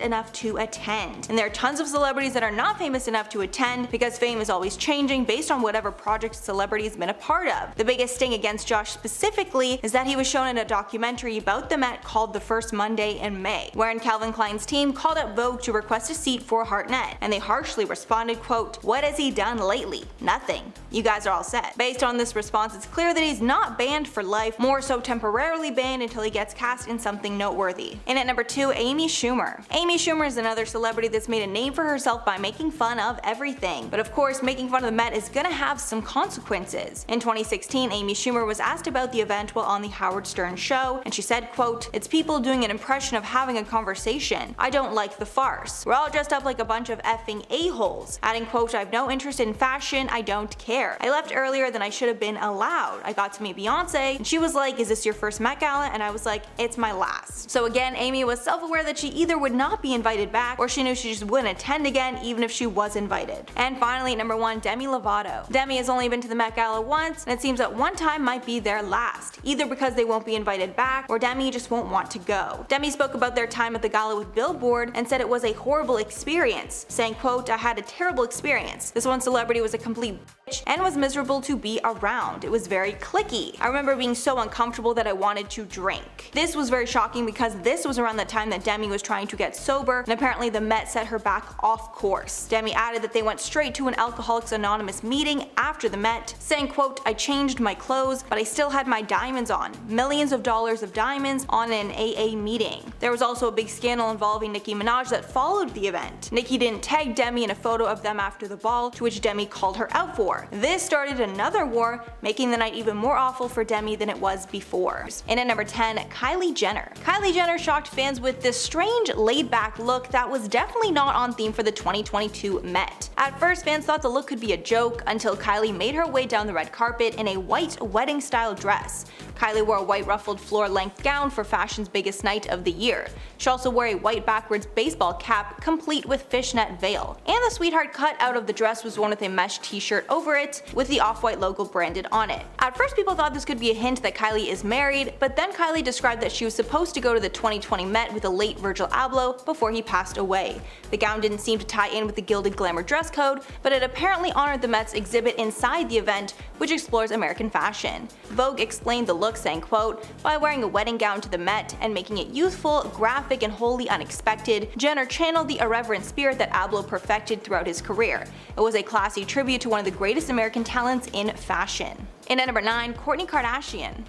enough to attend. And there are tons of celebrities that are not famous enough to attend because fame is always changing based on whatever project celebrity's been a part of. The biggest sting against Josh specifically is that he was shown in a documentary about the Met called the first Monday in May, wherein Calvin Klein's team called up Vogue to request a seat for Hartnett, and they harshly responded, quote, "What has he done lately? Nothing. You guys are all set." Based on this response, it's clear that he's not banned for life, more so temporarily banned until he gets cast in something noteworthy. And at number 2, Amy Schumer. Amy Schumer is another celebrity that's made a name for herself by making fun of everything. But of course, making fun of the Met is gonna have some consequences. In 2016, Amy Schumer was asked about the event while on the Howard Stern show, and she said, quote, "It's people doing an impression of having a conversation. I don't like the farce. We're all dressed up like a bunch of effing a-holes." Adding, quote, "I have no interest in fashion. I don't care. I left earlier than I should have been allowed. I got to meet Beyonce, and she was like, 'Is this your first Met Gala?' And I was like, 'It's my last.'" So again, Amy was self-aware that she either would not be invited back, or she knew she just wouldn't attend again even if she was invited. And finally, number 1, Demi Lovato. Demi has only been to the Met Gala once, and it seems that one time might be their last, either because they won't be invited back, or Demi just won't want to go. Demi spoke about their time at the gala with Billboard and said it was a horrible experience, saying, quote, "I had a terrible experience. This one celebrity was a complete bitch and was miserable to be around. It was very cliquey. I remember being so uncomfortable that I wanted to drink." This was very shocking because this was around the time that Demi was trying to get sober, and apparently the Met set her back off course. Demi added that they went straight to an Alcoholics Anonymous meeting after the Met, saying, quote, "I changed my clothes, but I still had my diamonds on. Millions of dollars of diamonds on an AA meeting." There was also a big scandal involving Nicki Minaj that followed the event. Nicki didn't tag Demi in a photo of them after the ball, to which Demi called her out for. This started another war, making the night even more awful for Demi than it was before. And at number 10, Kylie Jenner. Kylie Jenner shocked fans with this strange laid-back look that was definitely not on theme for the 2022 Met. At first, fans thought the look could be a joke until Kylie made her way down the red carpet in a white wedding-style dress. Kylie wore a white ruffled floor-length gown for fashion's biggest night of the year. She also wore a white backwards baseball cap complete with fishnet veil. And the sweetheart cut out of the dress was worn with a mesh t-shirt over it with the off-white logo branded on it. At first, people thought this could be a hint that Kylie is married, but then Kylie described that she was supposed to go to the 2020 Met with the late Virgil Abloh before he passed away. The gown didn't seem to tie in with the gilded glamour dress code, but it apparently honored the Met's exhibit inside the event, which explores American fashion. Vogue explained the look, saying, quote, "By wearing a wedding gown to the Met and making it youthful, graphic, and wholly unexpected, Jenner channeled the irreverent spirit that Abloh perfected throughout his career. It was a classy tribute to one of the greatest American talents in fashion." And at number 9, Kourtney Kardashian.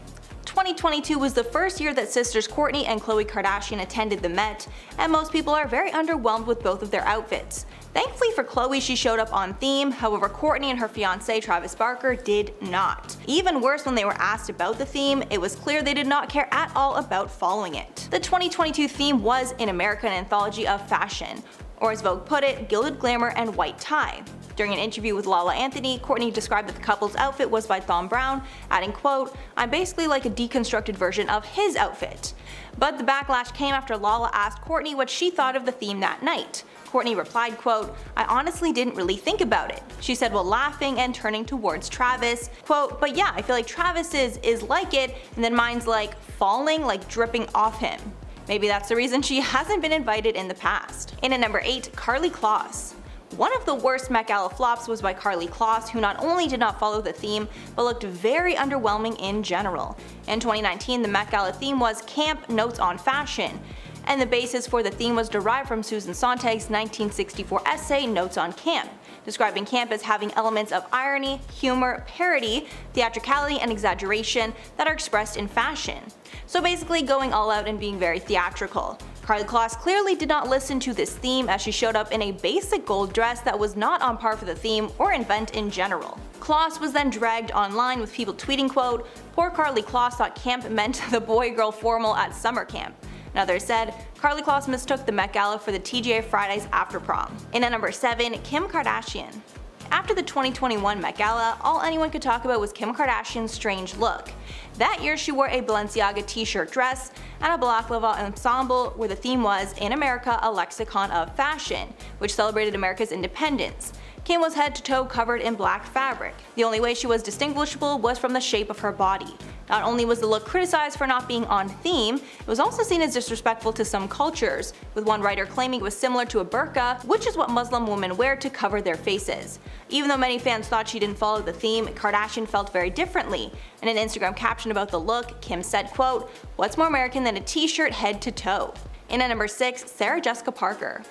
2022 was the first year that sisters Kourtney and Khloe Kardashian attended the Met, and most people are very underwhelmed with both of their outfits. Thankfully for Khloe, she showed up on theme, however Kourtney and her fiancé Travis Barker did not. Even worse, when they were asked about the theme, it was clear they did not care at all about following it. The 2022 theme was an American anthology of fashion, or as Vogue put it, gilded glamour and white tie. During an interview with Lala Anthony, Kourtney described that the couple's outfit was by Thom Browne, adding, quote, "I'm basically like a deconstructed version of his outfit." But the backlash came after Lala asked Kourtney what she thought of the theme that night. Kourtney replied, quote, "I honestly didn't really think about it," she said while laughing and turning towards Travis, quote, "But yeah, I feel like Travis's is like it, and then mine's like falling, like dripping off him." Maybe that's the reason she hasn't been invited in the past. And at number 8, Karlie Kloss. One of the worst Met Gala flops was by Karlie Kloss, who not only did not follow the theme, but looked very underwhelming in general. In 2019, the Met Gala theme was Camp Notes on Fashion, and the basis for the theme was derived from Susan Sontag's 1964 essay Notes on Camp, describing camp as having elements of irony, humor, parody, theatricality, and exaggeration that are expressed in fashion. So basically going all out and being very theatrical. Karlie Kloss clearly did not listen to this theme, as she showed up in a basic gold dress that was not on par for the theme or event in general. Kloss was then dragged online with people tweeting, quote, "Poor Karlie Kloss thought camp meant the boy-girl formal at summer camp." And others said, Karlie Kloss mistook the Met Gala for the TGI Fridays after prom. And at number 7, Kim Kardashian. After the 2021 Met Gala, all anyone could talk about was Kim Kardashian's strange look. That year she wore a Balenciaga t-shirt dress and a balaclava ensemble where the theme was, "In America, a lexicon of fashion," which celebrated America's independence. Kim was head to toe covered in black fabric. The only way she was distinguishable was from the shape of her body. Not only was the look criticized for not being on theme, it was also seen as disrespectful to some cultures, with one writer claiming it was similar to a burqa, which is what Muslim women wear to cover their faces. Even though many fans thought she didn't follow the theme, Kardashian felt very differently. In an Instagram caption about the look, Kim said, quote, "What's more American than a t-shirt head to toe?" In at number 6, Sarah Jessica Parker.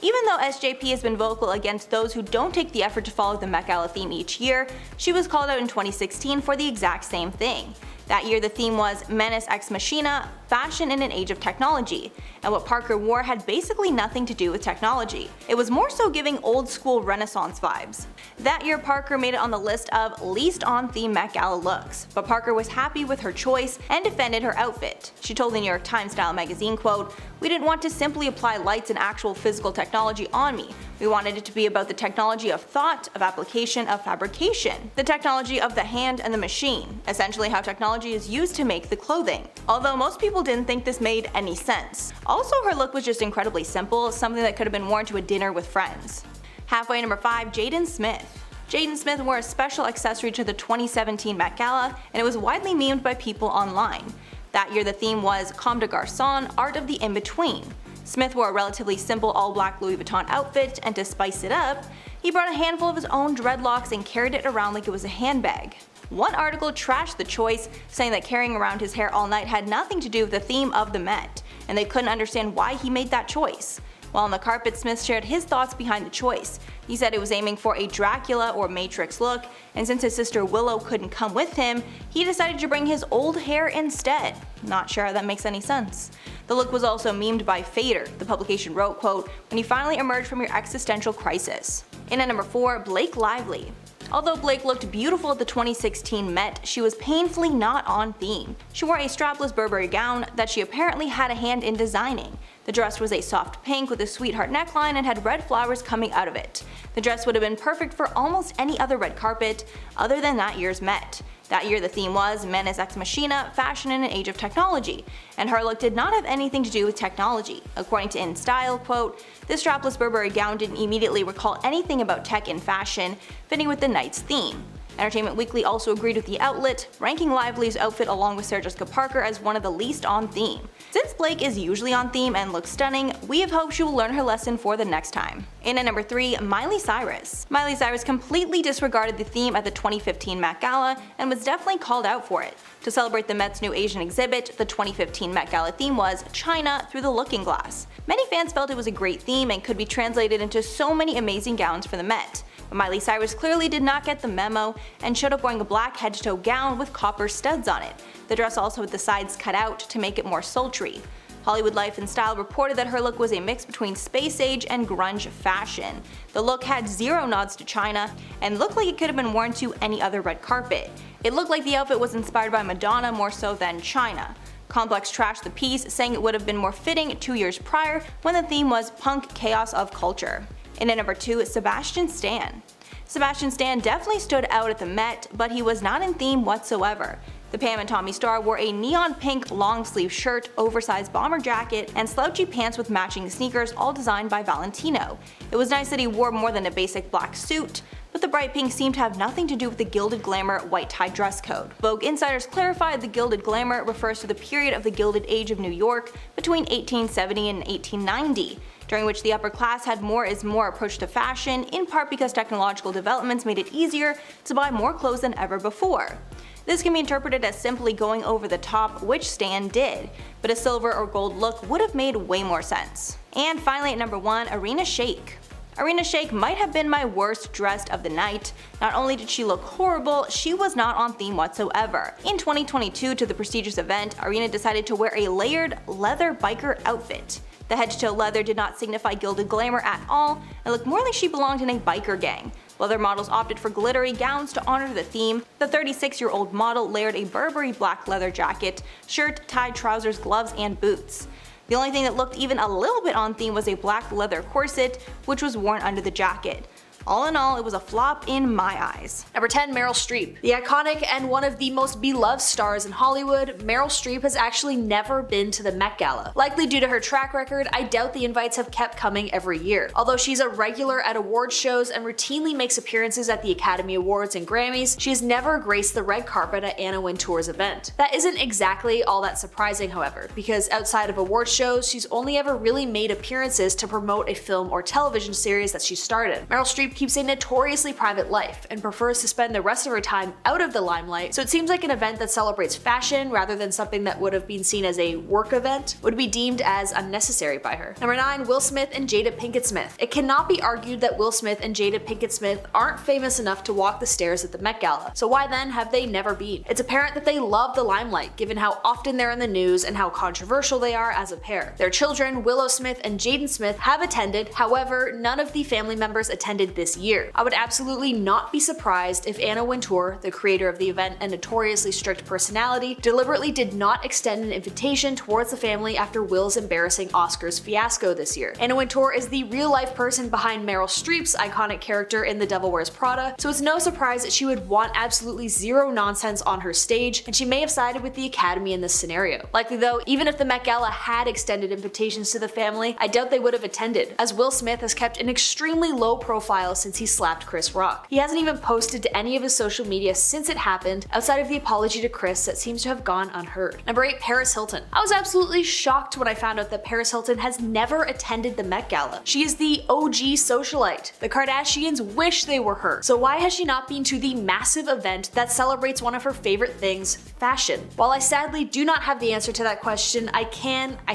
Even though SJP has been vocal against those who don't take the effort to follow the Met Gala theme each year, she was called out in 2016 for the exact same thing. That year the theme was Menace Ex Machina, fashion in an age of technology, and what Parker wore had basically nothing to do with technology. It was more so giving old school Renaissance vibes. That year Parker made it on the list of least on theme Met Gala looks, but Parker was happy with her choice and defended her outfit. She told the New York Times Style magazine, quote, "We didn't want to simply apply lights and actual physical technology on me. We wanted it to be about the technology of thought, of application, of fabrication, the technology of the hand and the machine, essentially how technology is used to make the clothing." Although most people didn't think this made any sense. Also, her look was just incredibly simple, something that could have been worn to a dinner with friends. Halfway, number 5, Jaden Smith. Jaden Smith wore a special accessory to the 2017 Met Gala, and it was widely memed by people online. That year the theme was Comme des Garçons, Art of the In-Between. Smith wore a relatively simple all-black Louis Vuitton outfit, and to spice it up, he brought a handful of his own dreadlocks and carried it around like it was a handbag. One article trashed the choice, saying that carrying around his hair all night had nothing to do with the theme of the Met, and they couldn't understand why he made that choice. While on the carpet, Smith shared his thoughts behind the choice. He said it was aiming for a Dracula or Matrix look, and since his sister Willow couldn't come with him, he decided to bring his old hair instead. Not sure how that makes any sense. The look was also memed by Fader. The publication wrote, quote, "When you finally emerge from your existential crisis." In at number 4, Blake Lively. Although Blake looked beautiful at the 2016 Met, she was painfully not on theme. She wore a strapless Burberry gown that she apparently had a hand in designing. The dress was a soft pink with a sweetheart neckline and had red flowers coming out of it. The dress would have been perfect for almost any other red carpet other than that year's Met. That year the theme was Menace Ex Machina, fashion in an age of technology, and her look did not have anything to do with technology. According to InStyle, quote, "This strapless Burberry gown didn't immediately recall anything about tech and fashion, fitting with the night's theme." Entertainment Weekly also agreed with the outlet, ranking Lively's outfit along with Sarah Jessica Parker as one of the least on theme. Since Blake is usually on theme and looks stunning, we have hoped she will learn her lesson for the next time. In at number 3, Miley Cyrus. Miley Cyrus completely disregarded the theme at the 2015 Met Gala and was definitely called out for it. To celebrate the Met's new Asian exhibit, the 2015 Met Gala theme was China through the looking glass. Many fans felt it was a great theme and could be translated into so many amazing gowns for the Met. But Miley Cyrus clearly did not get the memo and showed up wearing a black head-to-toe gown with copper studs on it. The dress also had the sides cut out to make it more sultry. Hollywood Life and Style reported that her look was a mix between space age and grunge fashion. The look had zero nods to China and looked like it could have been worn to any other red carpet. It looked like the outfit was inspired by Madonna more so than China. Complex trashed the piece, saying it would have been more fitting 2 years prior when the theme was punk chaos of culture. In at number 2, Sebastian Stan. Sebastian Stan definitely stood out at the Met, but he was not in theme whatsoever. The Pam and Tommy star wore a neon pink long sleeve shirt, oversized bomber jacket, and slouchy pants with matching sneakers, all designed by Valentino. It was nice that he wore more than a basic black suit, but the bright pink seemed to have nothing to do with the gilded glamour white tie dress code. Vogue insiders clarified the gilded glamour refers to the period of the Gilded Age of New York between 1870 and 1890. During which the upper class had more is more approach to fashion, in part because technological developments made it easier to buy more clothes than ever before. This can be interpreted as simply going over the top, which Stan did, but a silver or gold look would have made way more sense. And finally at number 1, Irina Shayk. Irina Shayk might have been my worst dressed of the night. Not only did she look horrible, she was not on theme whatsoever. In 2022, to the prestigious event, Irina decided to wear a layered leather biker outfit. The head-to-toe leather did not signify gilded glamour at all, and looked more like she belonged in a biker gang. While other models opted for glittery gowns to honor the theme, the 36-year-old model layered a Burberry black leather jacket, shirt, tie, trousers, gloves, and boots. The only thing that looked even a little bit on theme was a black leather corset, which was worn under the jacket. All in all, it was a flop in my eyes. Number 10, Meryl Streep. The iconic and one of the most beloved stars in Hollywood, Meryl Streep has actually never been to the Met Gala. Likely due to her track record, I doubt the invites have kept coming every year. Although she's a regular at award shows and routinely makes appearances at the Academy Awards and Grammys, she has never graced the red carpet at Anna Wintour's event. That isn't exactly all that surprising, however, because outside of award shows, she's only ever really made appearances to promote a film or television series that she started. Meryl Streep keeps a notoriously private life and prefers to spend the rest of her time out of the limelight, so it seems like an event that celebrates fashion rather than something that would have been seen as a work event would be deemed as unnecessary by her. Number 9, Will Smith and Jada Pinkett Smith. It cannot be argued that Will Smith and Jada Pinkett Smith aren't famous enough to walk the stairs at the Met Gala, so why then have they never been? It's apparent that they love the limelight given how often they're in the news and how controversial they are as a pair. Their children, Willow Smith and Jaden Smith, have attended, however, none of the family members attended this year. I would absolutely not be surprised if Anna Wintour, the creator of the event and notoriously strict personality, deliberately did not extend an invitation towards the family after Will's embarrassing Oscars fiasco this year. Anna Wintour is the real-life person behind Meryl Streep's iconic character in The Devil Wears Prada, so it's no surprise that she would want absolutely zero nonsense on her stage, and she may have sided with the Academy in this scenario. Likely though, even if the Met Gala had extended invitations to the family, I doubt they would have attended, as Will Smith has kept an extremely low profile since he slapped Chris Rock. He hasn't even posted to any of his social media since it happened, outside of the apology to Chris that seems to have gone unheard. Number 8, Paris Hilton. I was absolutely shocked when I found out that Paris Hilton has never attended the Met Gala. She is the OG socialite. The Kardashians wish they were her. So why has she not been to the massive event that celebrates one of her favorite things, fashion? While I sadly do not have the answer to that question, I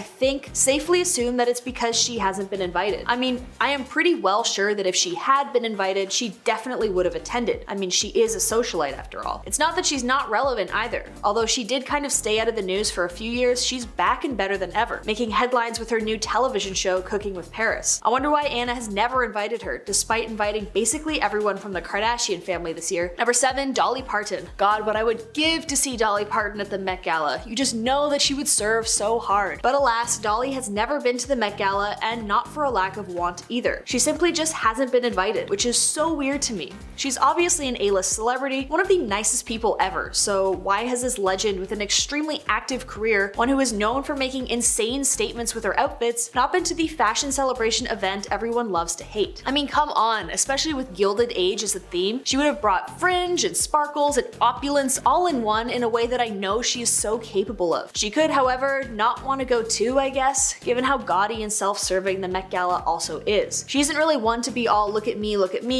think, safely assume that it's because she hasn't been invited. I mean, I am pretty well sure that if she had been invited, she definitely would have attended. I mean, she is a socialite after all. It's not that she's not relevant either. Although she did kind of stay out of the news for a few years, she's back and better than ever, making headlines with her new television show Cooking with Paris. I wonder why Anna has never invited her, despite inviting basically everyone from the Kardashian family this year. Number 7, Dolly Parton. God, what I would give to see Dolly Parton at the Met Gala. You just know that she would serve so hard. But alas, Dolly has never been to the Met Gala, and not for a lack of want either. She simply just hasn't been invited, which is so weird to me. She's obviously an A-list celebrity, one of the nicest people ever, so why has this legend with an extremely active career, one who is known for making insane statements with her outfits, not been to the fashion celebration event everyone loves to hate? I mean, come on, especially with Gilded Age as a theme, she would have brought fringe and sparkles and opulence all in one in a way that I know she is so capable of. She could, however, not want to go too, I guess, given how gaudy and self-serving the Met Gala also is. She isn't really one to be all look at me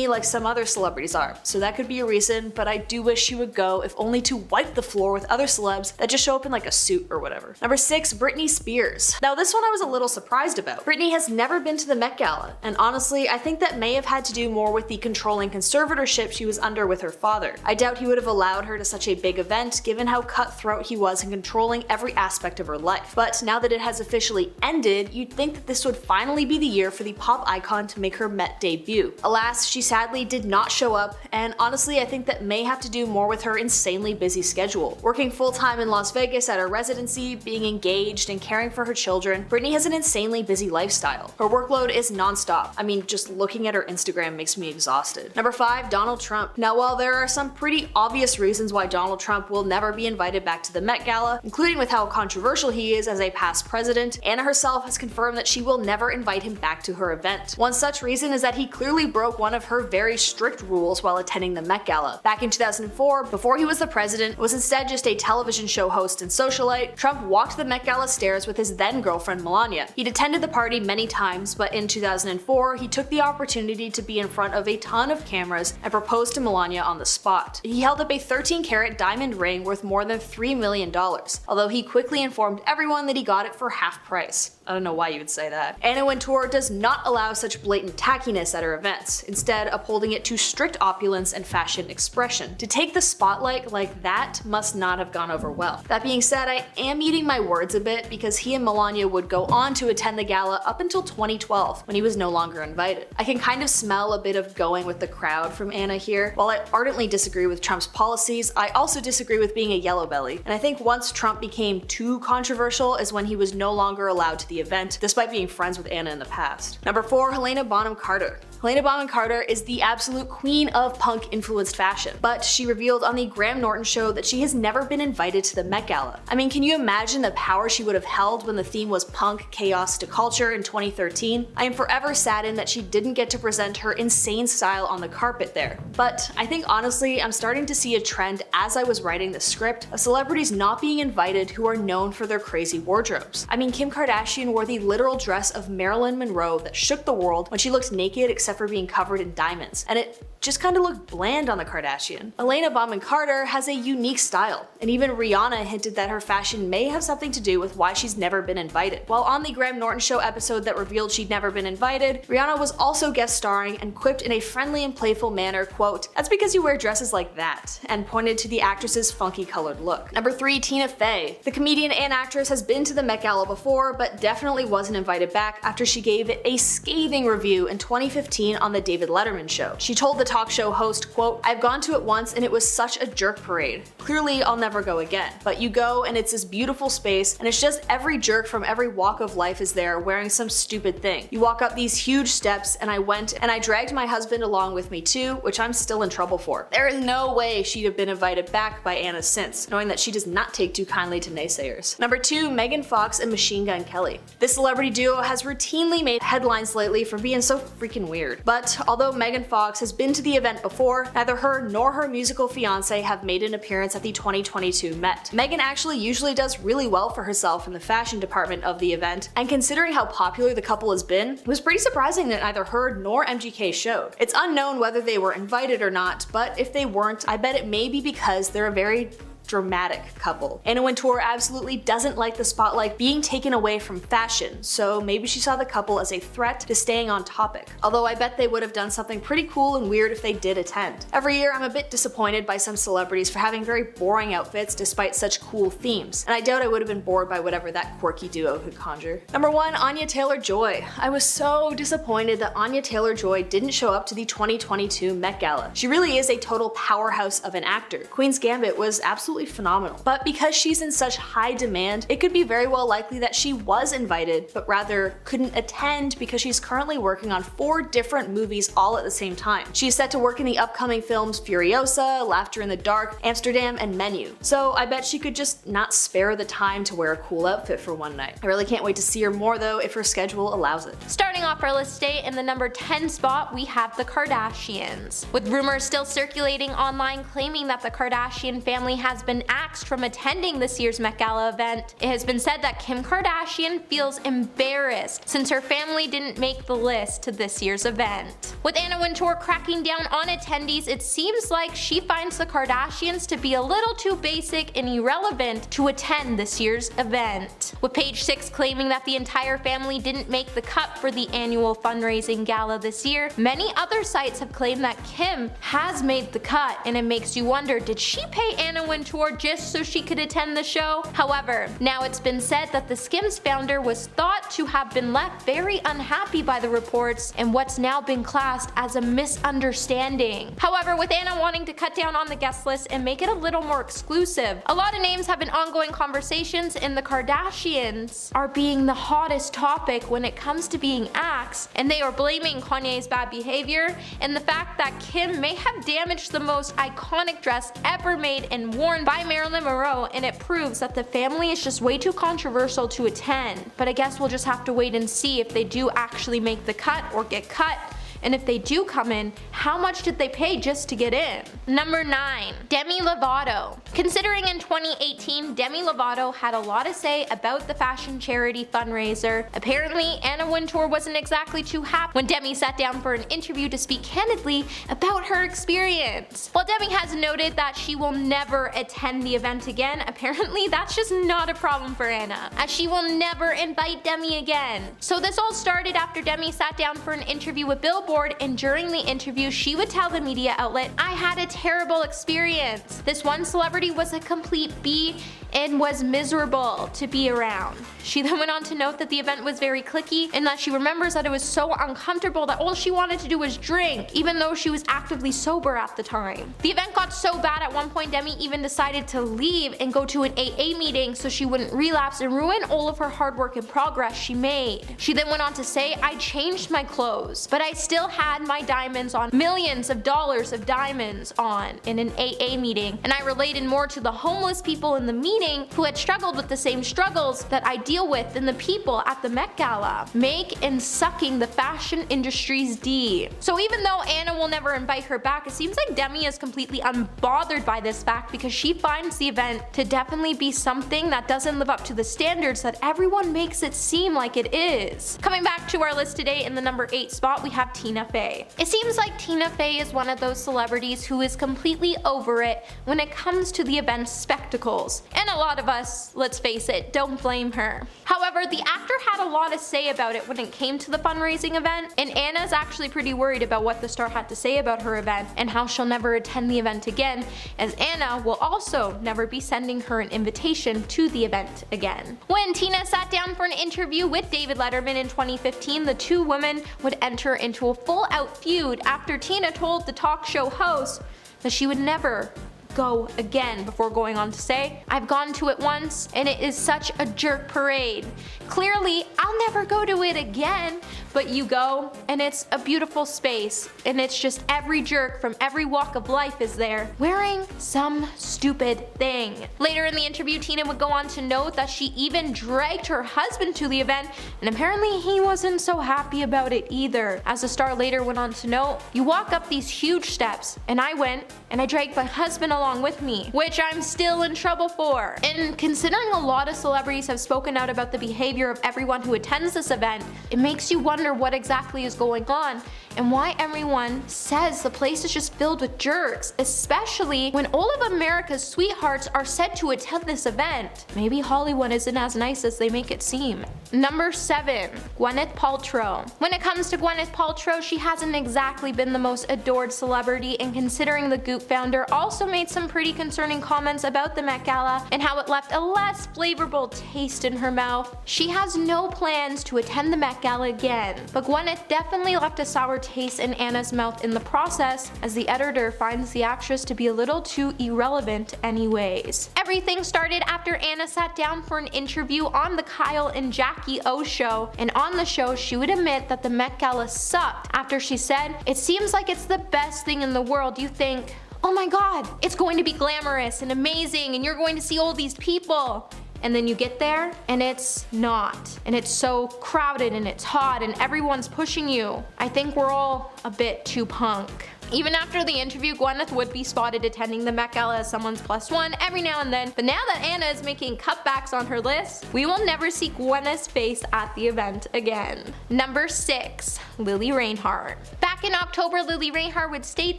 like some other celebrities are, so that could be a reason, but I do wish she would go, if only to wipe the floor with other celebs that just show up in like a suit or whatever. Number 6, Britney Spears. Now this one I was a little surprised about. Britney has never been to the Met Gala, and honestly, I think that may have had to do more with the controlling conservatorship she was under with her father. I doubt he would have allowed her to such a big event, given how cutthroat he was in controlling every aspect of her life. But now that it has officially ended, you'd think that this would finally be the year for the pop icon to make her Met debut. Alas, she sadly did not show up, and honestly I think that may have to do more with her insanely busy schedule. Working full-time in Las Vegas at her residency, being engaged, and caring for her children, Britney has an insanely busy lifestyle. Her workload is non-stop. I mean, just looking at her Instagram makes me exhausted. Number 5, Donald Trump. Now while there are some pretty obvious reasons why Donald Trump will never be invited back to the Met Gala, including with how controversial he is as a past president, Anna herself has confirmed that she will never invite him back to her event. One such reason is that he clearly broke one of her very strict rules while attending the Met Gala. Back in 2004, before he was the president, was instead just a television show host and socialite, Trump walked the Met Gala stairs with his then girlfriend Melania. He'd attended the party many times, but in 2004, he took the opportunity to be in front of a ton of cameras and proposed to Melania on the spot. He held up a 13-carat diamond ring worth more than $3 million, although he quickly informed everyone that he got it for half price. I don't know why you would say that. Anna Wintour does not allow such blatant tackiness at her events, instead upholding it to strict opulence and fashion expression. To take the spotlight like that must not have gone over well. That being said, I am eating my words a bit because he and Melania would go on to attend the gala up until 2012, when he was no longer invited. I can kind of smell a bit of going with the crowd from Anna here. While I ardently disagree with Trump's policies, I also disagree with being a yellow belly, and I think once Trump became too controversial is when he was no longer allowed to the event, despite being friends with Anna in the past. Number 4, Helena Bonham Carter. Helena Bonham Carter is the absolute queen of punk-influenced fashion, but she revealed on the Graham Norton show that she has never been invited to the Met Gala. I mean, can you imagine the power she would have held when the theme was punk, chaos to culture in 2013? I am forever saddened that she didn't get to present her insane style on the carpet there. But I think honestly, I'm starting to see a trend as I was writing the script of celebrities not being invited who are known for their crazy wardrobes. I mean, Kim Kardashian wore the literal dress of Marilyn Monroe that shook the world when she looked naked except for being covered in diamonds, and it just kind of looked bland on the Kardashian. Helena Bonham Carter has a unique style, and even Rihanna hinted that her fashion may have something to do with why she's never been invited. While on the Graham Norton show episode that revealed she'd never been invited, Rihanna was also guest starring and quipped in a friendly and playful manner, quote, "That's because you wear dresses like that," and pointed to the actress's funky colored look. Number 3, Tina Fey. The comedian and actress has been to the Met Gala before, but definitely wasn't invited back after she gave it a scathing review in 2015 on the David Letterman show. She told the talk show host, quote, "I've gone to it once and it was such a jerk parade. Clearly I'll never go again. But you go and it's this beautiful space and it's just every jerk from every walk of life is there wearing some stupid thing. You walk up these huge steps and I went and I dragged my husband along with me too, which I'm still in trouble for." There is no way she'd have been invited back by Anna since, knowing that she does not take too kindly to naysayers. Number 2, Megan Fox and Machine Gun Kelly. This celebrity duo has routinely made headlines lately for being so freaking weird. But although Megan Fox has been to the event before, neither her nor her musical fiance have made an appearance at the 2022 Met. Megan actually usually does really well for herself in the fashion department of the event, and considering how popular the couple has been, it was pretty surprising that neither her nor MGK showed. It's unknown whether they were invited or not, but if they weren't, I bet it may be because they're a very dramatic couple. Anna Wintour absolutely doesn't like the spotlight being taken away from fashion, so maybe she saw the couple as a threat to staying on topic. Although I bet they would have done something pretty cool and weird if they did attend. Every year I'm a bit disappointed by some celebrities for having very boring outfits despite such cool themes, and I doubt I would have been bored by whatever that quirky duo could conjure. Number 1, Anya Taylor-Joy. I was so disappointed that Anya Taylor-Joy didn't show up to the 2022 Met Gala. She really is a total powerhouse of an actor. Queen's Gambit was absolutely phenomenal. But because she's in such high demand, it could be very well likely that she was invited, but rather couldn't attend because she's currently working on 4 different movies all at the same time. She's set to work in the upcoming films Furiosa, Laughter in the Dark, Amsterdam, and Menu. So I bet she could just not spare the time to wear a cool outfit for one night. I really can't wait to see her more though if her schedule allows it. Starting off our list today in the number 10 spot, we have the Kardashians. With rumors still circulating online claiming that the Kardashian family has been axed from attending this year's Met Gala event, it has been said that Kim Kardashian feels embarrassed since her family didn't make the list to this year's event. With Anna Wintour cracking down on attendees, it seems like she finds the Kardashians to be a little too basic and irrelevant to attend this year's event. With Page 6 claiming that the entire family didn't make the cut for the annual fundraising gala this year, many other sites have claimed that Kim has made the cut, and it makes you wonder, did she pay Anna Wintour just so she could attend the show? However, now it's been said that the Skims founder was thought to have been left very unhappy by the reports and what's now been classed as a misunderstanding. However, with Anna wanting to cut down on the guest list and make it a little more exclusive, a lot of names have been ongoing conversations, and the Kardashians are being the hottest topic when it comes to being axed, and they are blaming Kanye's bad behavior and the fact that Kim may have damaged the most iconic dress ever made and worn by Marilyn Monroe, and it proves that the family is just way too controversial to attend. But I guess we'll just have to wait and see if they do actually make the cut or get cut. And if they do come in, how much did they pay just to get in? Number 9. Demi Lovato. Considering in 2018, Demi Lovato had a lot to say about the fashion charity fundraiser, apparently Anna Wintour wasn't exactly too happy when Demi sat down for an interview to speak candidly about her experience. While Demi has noted that she will never attend the event again, apparently that's just not a problem for Anna, as she will never invite Demi again. So this all started after Demi sat down for an interview with Billboard, and during the interview she would tell the media outlet, "I had a terrible experience. This one celebrity was a complete B and was miserable to be around. She then went on to note that the event was very cliquey and that she remembers that it was so uncomfortable that all she wanted to do was drink, even though she was actively sober at the time. The event got so bad at one point Demi even decided to leave and go to an AA meeting so she wouldn't relapse and ruin all of her hard work and progress she made. She then went on to say, "I changed my clothes, but I still had my diamonds on, millions of dollars of diamonds on in an AA meeting, and I related more to the homeless people in the meeting who had struggled with the same struggles that I deal with than the people at the Met Gala, make and sucking the fashion industry's D." So even though Anna will never invite her back, it seems like Demi is completely unbothered by this fact because she finds the event to definitely be something that doesn't live up to the standards that everyone makes it seem like it is. Coming back to our list today, in the number 8 spot we have Tina Fey. It seems like Tina Fey is one of those celebrities who is completely over it when it comes to the event's spectacles. And a lot of us, let's face it, don't blame her. However, the actor had a lot to say about it when it came to the fundraising event, and Anna's actually pretty worried about what the star had to say about her event and how she'll never attend the event again, as Anna will also never be sending her an invitation to the event again. When Tina sat down for an interview with David Letterman in 2015, the two women would enter into a full-out feud after Tina told the talk show host that she would never go again, before going on to say, "I've gone to it once and it is such a jerk parade. Clearly, I'll never go to it again, but you go and it's a beautiful space and it's just every jerk from every walk of life is there, wearing some stupid thing." Later in the interview, Tina would go on to note that she even dragged her husband to the event, and apparently he wasn't so happy about it either. As the star later went on to note, "You walk up these huge steps, and I went and I dragged my husband along with me, which I'm still in trouble for." And considering a lot of celebrities have spoken out about the behavior of everyone who attends this event, it makes you wonder what exactly is going on and why everyone says the place is just filled with jerks, especially when all of America's sweethearts are said to attend this event. Maybe Hollywood isn't as nice as they make it seem. Number 7. Gwyneth Paltrow. When it comes to Gwyneth Paltrow, she hasn't exactly been the most adored celebrity, and considering the Goop founder also made some pretty concerning comments about the Met Gala and how it left a less flavorful taste in her mouth, she has no plans to attend the Met Gala again. But Gwyneth definitely left a sour taste in Anna's mouth in the process, as the editor finds the actress to be a little too irrelevant anyways. Everything started after Anna sat down for an interview on the Kyle and Jackie O show, and on the show she would admit that the Met Gala sucked after she said, "It seems like it's the best thing in the world. You think, oh my god, it's going to be glamorous and amazing and you're going to see all these people." And then you get there and it's not. And it's so crowded and it's hot and everyone's pushing you. I think we're all a bit too punk. Even after the interview, Gwyneth would be spotted attending the Met Gala as someone's +1 every now and then, but now that Anna is making cutbacks on her list, we will never see Gwyneth's face at the event again. Number 6. Lily Reinhart. Back in October, Lily Reinhart would state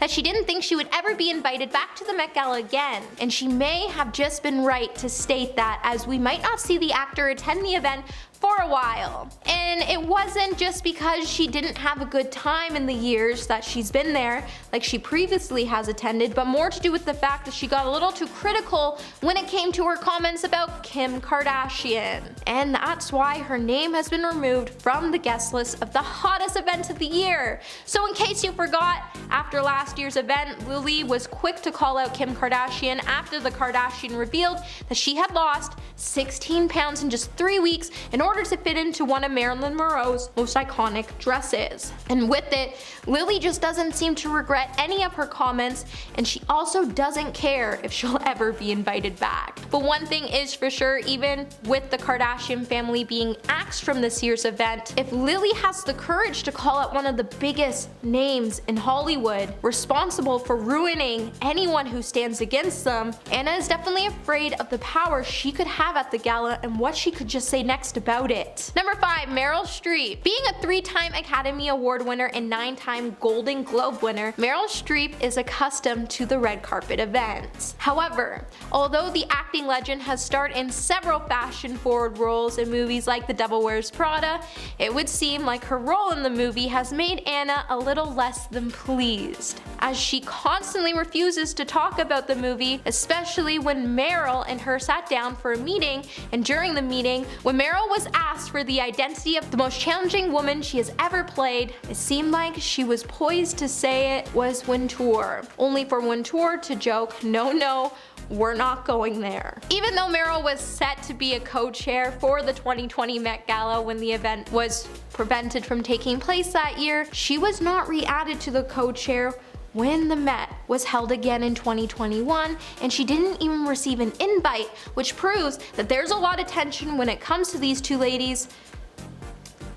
that she didn't think she would ever be invited back to the Met Gala again, and she may have just been right to state that, as we might not see the actor attend the event for a while. And it wasn't just because she didn't have a good time in the years that she's been there, like she previously has attended, but more to do with the fact that she got a little too critical when it came to her comments about Kim Kardashian. And that's why her name has been removed from the guest list of the hottest event of the year. So in case you forgot, after last year's event, Lily was quick to call out Kim Kardashian after the Kardashian revealed that she had lost 16 pounds in just 3 weeks in order to fit into one of Marilyn Monroe's most iconic dresses. And with it, Lily just doesn't seem to regret any of her comments, and she also doesn't care if she'll ever be invited back. But one thing is for sure, even with the Kardashian family being axed from this year's event, if Lily has the courage to call out one of the biggest names in Hollywood responsible for ruining anyone who stands against them, Anna is definitely afraid of the power she could have at the gala and what she could just say next about it. Number 5. Meryl Streep. Being a 3-time Academy Award winner and 9-time Golden Globe winner, Meryl Streep is accustomed to the red carpet events. However, although the acting legend has starred in several fashion-forward roles in movies like The Devil Wears Prada, it would seem like her role in the movie has made Anna a little less than pleased. as she constantly refuses to talk about the movie, especially when Meryl and her sat down for a meeting, and during the meeting, when Meryl was asked for the identity of the most challenging woman she has ever played, it seemed like she was poised to say it was Wintour, only for Wintour to joke, no, we're not going there. Even though Meryl was set to be a co-chair for the 2020 Met Gala when the event was prevented from taking place that year, she was not re-added to the co-chair when the Met was held again in 2021, and she didn't even receive an invite, which proves that there's a lot of tension when it comes to these two ladies,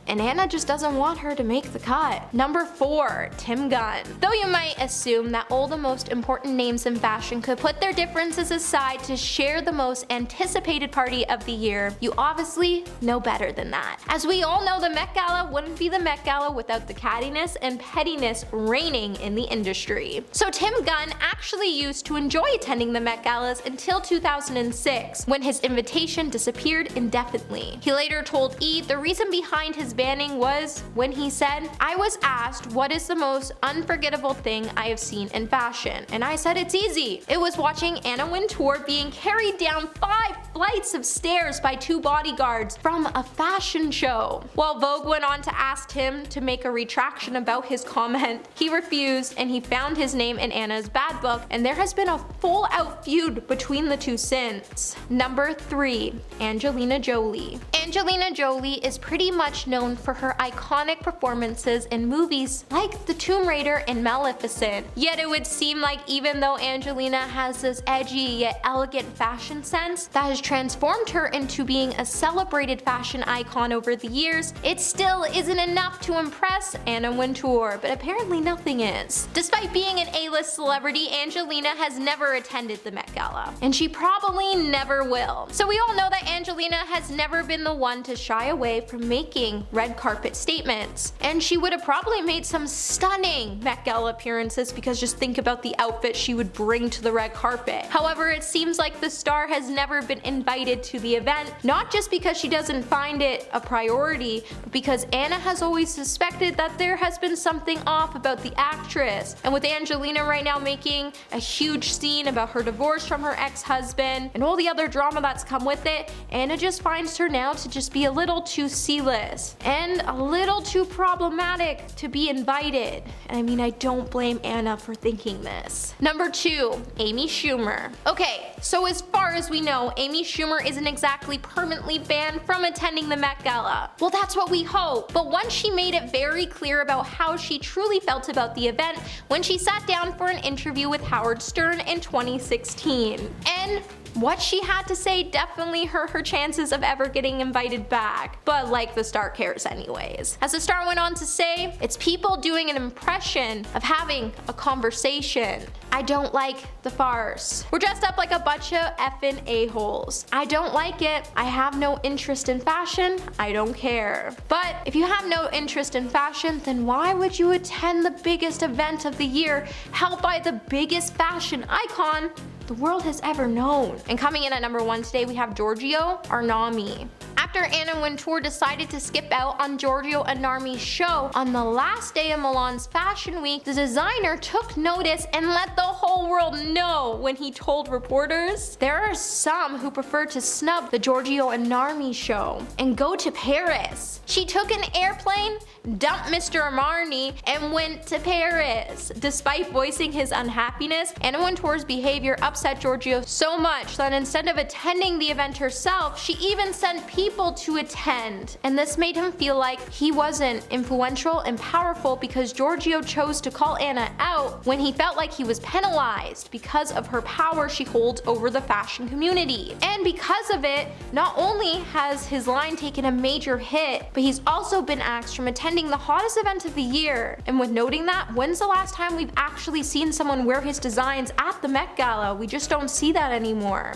and Anna just doesn't want her to make the cut. Number 4, Tim Gunn. Though you might assume that all the most important names in fashion could put their differences aside to share the most anticipated party of the year, you obviously know better than that. As we all know, the Met Gala wouldn't be the Met Gala without the cattiness and pettiness reigning in the industry. So Tim Gunn actually used to enjoy attending the Met Galas until 2006, when his invitation disappeared indefinitely. He later told E! The reason behind his banning was when he said, "I was asked what is the most unforgettable thing I have seen in fashion, and I said it's easy. It was watching Anna Wintour being carried down 5 flights of stairs by 2 bodyguards from a fashion show." While Vogue went on to ask him to make a retraction about his comment, he refused, and he found his name in Anna's bad book, and there has been a full-out feud between the two since. Number 3, Angelina Jolie. Angelina Jolie is pretty much known for her iconic performances in movies like The Tomb Raider and Maleficent. Yet it would seem like even though Angelina has this edgy yet elegant fashion sense that has transformed her into being a celebrated fashion icon over the years, it still isn't enough to impress Anna Wintour, but apparently nothing is. Despite being an A-list celebrity, Angelina has never attended the Met Gala, and she probably never will. So we all know that Angelina has never been the one to shy away from making red carpet statements, and she would have probably made some stunning Met Gala appearances, because just think about the outfit she would bring to the red carpet. However, it seems like the star has never been invited to the event, not just because she doesn't find it a priority, but because Anna has always suspected that there has been something off about the actress. And with Angelina right now making a huge scene about her divorce from her ex-husband and all the other drama that's come with it, Anna just finds her now to just be a little too C-list and a little too problematic to be invited. And I mean, I don't blame Anna for thinking this. Number 2, Amy Schumer. Okay, so as far as we know, Amy Schumer isn't exactly permanently banned from attending the Met Gala. Well, that's what we hope. But once she made it very clear about how she truly felt about the event when she sat down for an interview with Howard Stern in 2016. And what she had to say definitely hurt her chances of ever getting invited back, but like the star cares anyways. As the star went on to say, it's people doing an impression of having a conversation. I don't like the farce. We're dressed up like a bunch of effing a-holes. I don't like it. I have no interest in fashion. I don't care. But if you have no interest in fashion, then why would you attend the biggest event of the year, held by the biggest fashion icon the world has ever known? And coming in at number 1 today, we have Giorgio Armani. After Anna Wintour decided to skip out on Giorgio Armani's show on the last day of Milan's Fashion Week, the designer took notice and let the whole world know when he told reporters, "There are some who prefer to snub the Giorgio Armani show and go to Paris." She took an airplane, dumped Mr. Armani, and went to Paris. Despite voicing his unhappiness, Anna Wintour's behavior upset Giorgio so much that instead of attending the event herself, she even sent people to attend. And this made him feel like he wasn't influential and powerful because Giorgio chose to call Anna out when he felt like he was penalized because of her power she holds over the fashion community. And because of it, not only has his line taken a major hit, but he's also been axed from attending the hottest event of the year. And with noting that, when's the last time we've actually seen someone wear his designs at the Met Gala? We just don't see that anymore.